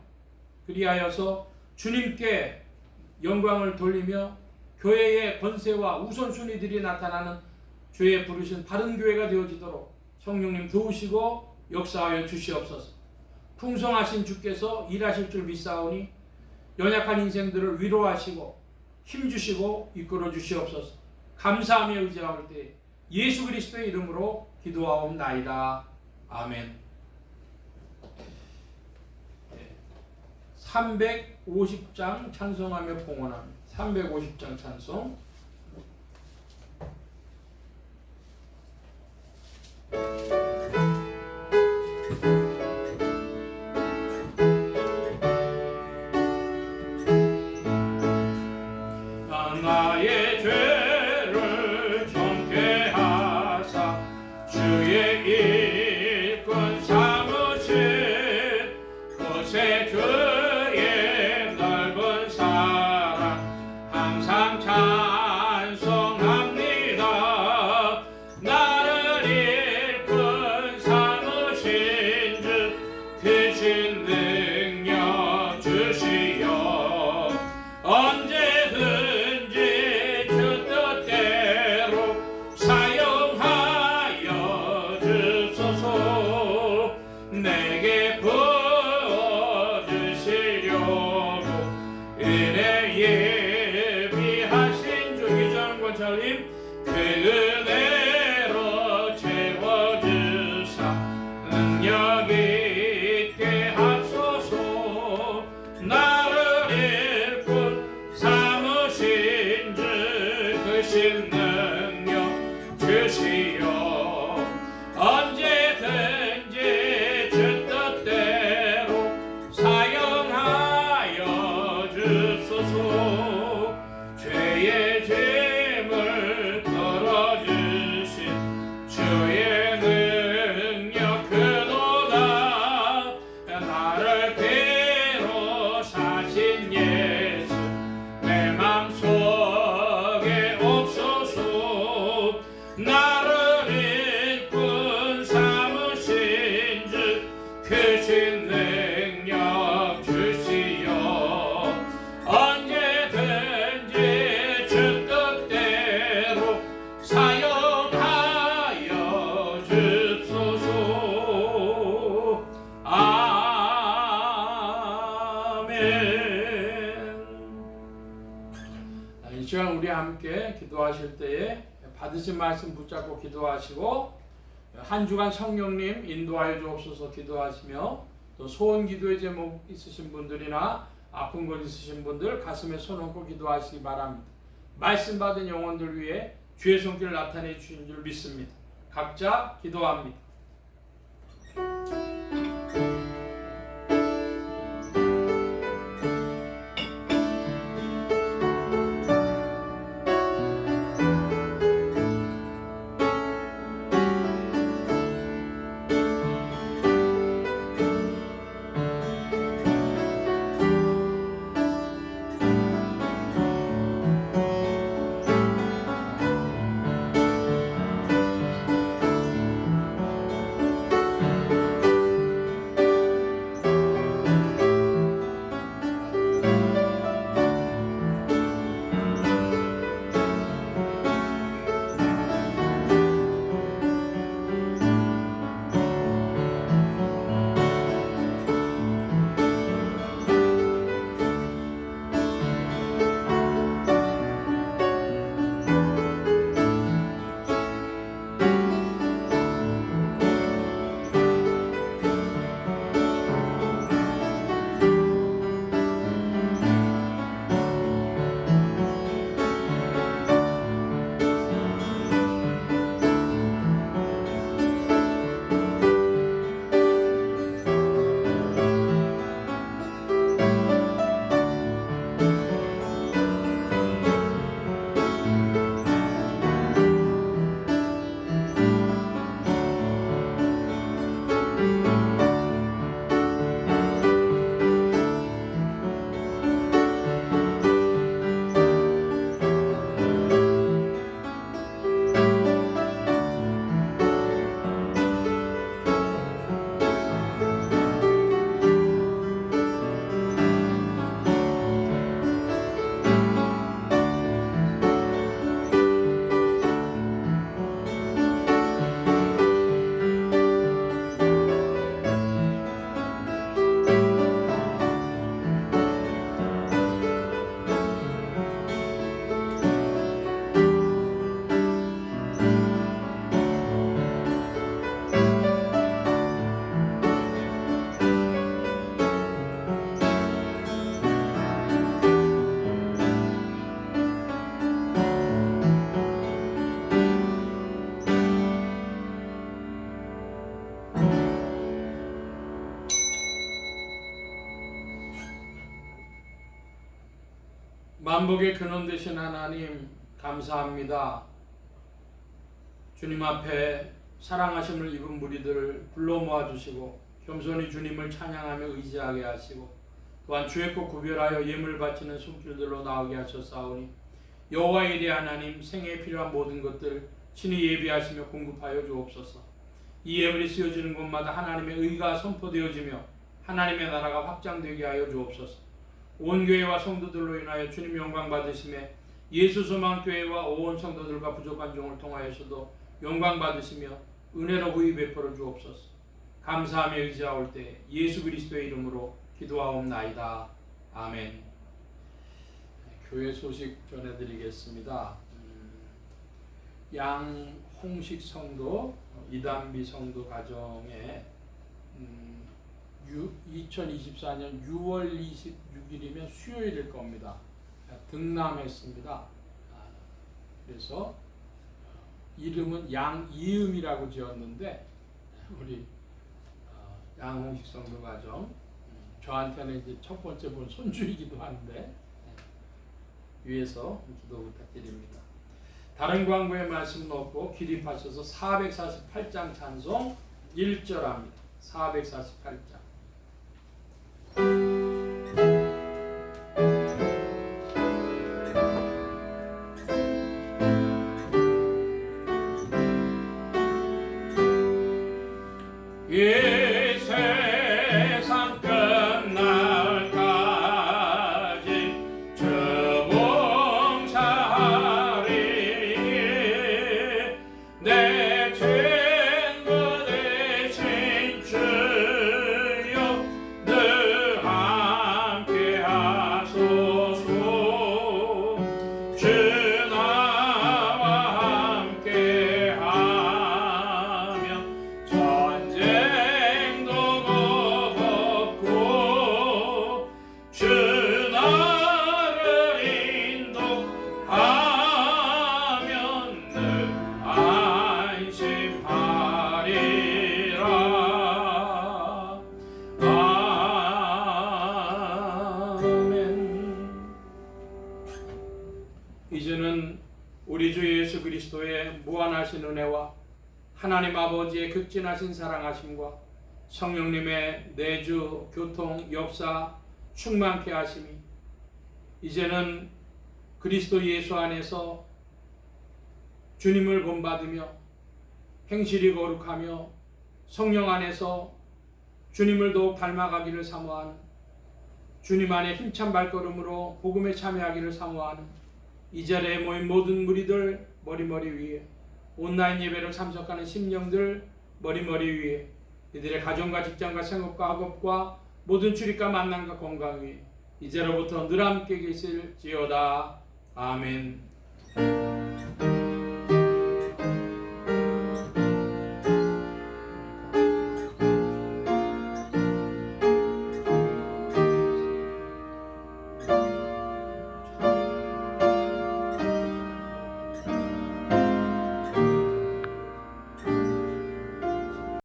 그리하여서 주님께 영광을 돌리며 교회의 권세와 우선순위들이 나타나는 주의 부르신 바른 교회가 되어지도록 성령님 도우시고 역사하여 주시옵소서. 풍성하신 주께서 일하실 줄 믿사오니 연약한 인생들을 위로하시고 힘주시고 이끌어 주시옵소서. 감사하며 의지할 때 예수 그리스도의 이름으로 기도하옵나이다. 아멘. 350장 찬송하며 봉헌합니다. 350장 찬송. 나의 죄를 정케 하사 주의 일꾼 삼으신 곳에 주의 넓은 사랑 항상 찬송합니다. 나를 일꾼 삼으신 주 크신 능력 주시어 언제든지 주 뜻대로 사용하여 주소서. 내게 부어주시려고 은혜 예비하신 주 이전과 전임 그 은혜로 채워주사 능력 있게 하소서. 나를 일꾼 삼으신 주 크신 능력 주시어 언제든지 주 뜻대로 사용하여 주소서. 죄의 짐을 덜어주신 주의 능력 그도다. 나를 괴로 사신 예수 내 맘속에 옵소서. 나를 일꾼 삼으신 주 크신 능력 주시어 언제든지 주 뜻대로 사용하여 주소서. 아멘. 이 시간 우리 함께 기도하실 때에 받으신 말씀 붙잡고 기도하시고 한 주간 성령님 인도하여 주옵소서 기도하시며 또 소원 기도의 제목 있으신 분들이나 아픈 것 있으신 분들 가슴에 손 얹고 기도하시기 바랍니다. 말씀 받은 영혼들 위해 주의 손길 나타내 주신 줄 믿습니다. 각자 기도합니다. 만복의 근원 되신 하나님 감사합니다. 주님 앞에 사랑하심을 입은 무리들을 불러 모아주시고 겸손히 주님을 찬양하며 의지하게 하시고 또한 주의 것 구별하여 예물 바치는 손길들로 나오게 하셨사오니 여호와 이레 하나님 생애에 필요한 모든 것들 친히 예비하시며 공급하여 주옵소서. 이 예물이 쓰여지는 곳마다 하나님의 의가 선포되어지며 하나님의 나라가 확장되게 하여 주옵소서. 온 교회와 성도들로 인하여 주님 영광 받으시며 예수 소망 교회와 온 성도들과 부족한 종을 통하여서도 영광 받으시며 은혜로 후히 베풀어 주옵소서. 감사하며 의지하올 때 예수 그리스도의 이름으로 기도하옵나이다. 아멘. 교회 소식 전해드리겠습니다. 양홍식 성도, 이단비 성도 가정에 2024년 6월 26일이면 수요일일 겁니다. 등남했습니다. 그래서 이름은 양이음이라고 지었는데 우리 양홍식 성도 가정 저한테는 이제 첫 번째 본 손주이기도 한데 위에서 기도 부탁드립니다. 다른 광고의 말씀은 없고 기립하셔서 448장 찬송 1절 합니다. 448장. 이 세상 끝날까지 저봉사하리니 내 친구 되신 주여 늘 함께 하소서. 주 나와 함께 하며 전쟁도 무겁고 주 나를 인도하면 늘 안심하리라. 아멘. 이제는 우리 주 예수 그리스도의 무한하신 은혜와 하나님 아버지의 극진하신 사랑하심과 성령님의 내주, 교통, 역사 충만케 하심이 이제는 그리스도 예수 안에서 주님을 본받으며 행실이 거룩하며 성령 안에서 주님을 더욱 닮아가기를 사모하는 주님 안에 힘찬 발걸음으로 복음에 참여하기를 사모하는 이 자리에 모인 모든 무리들 머리머리 위에 온라인 예배를 참석하는 심령들 머리머리 위에 이들의 가정과 직장과 생업과 학업과 모든 출입과 만남과 건강 위에 이제로부터 늘 함께 계실지어다. 아멘.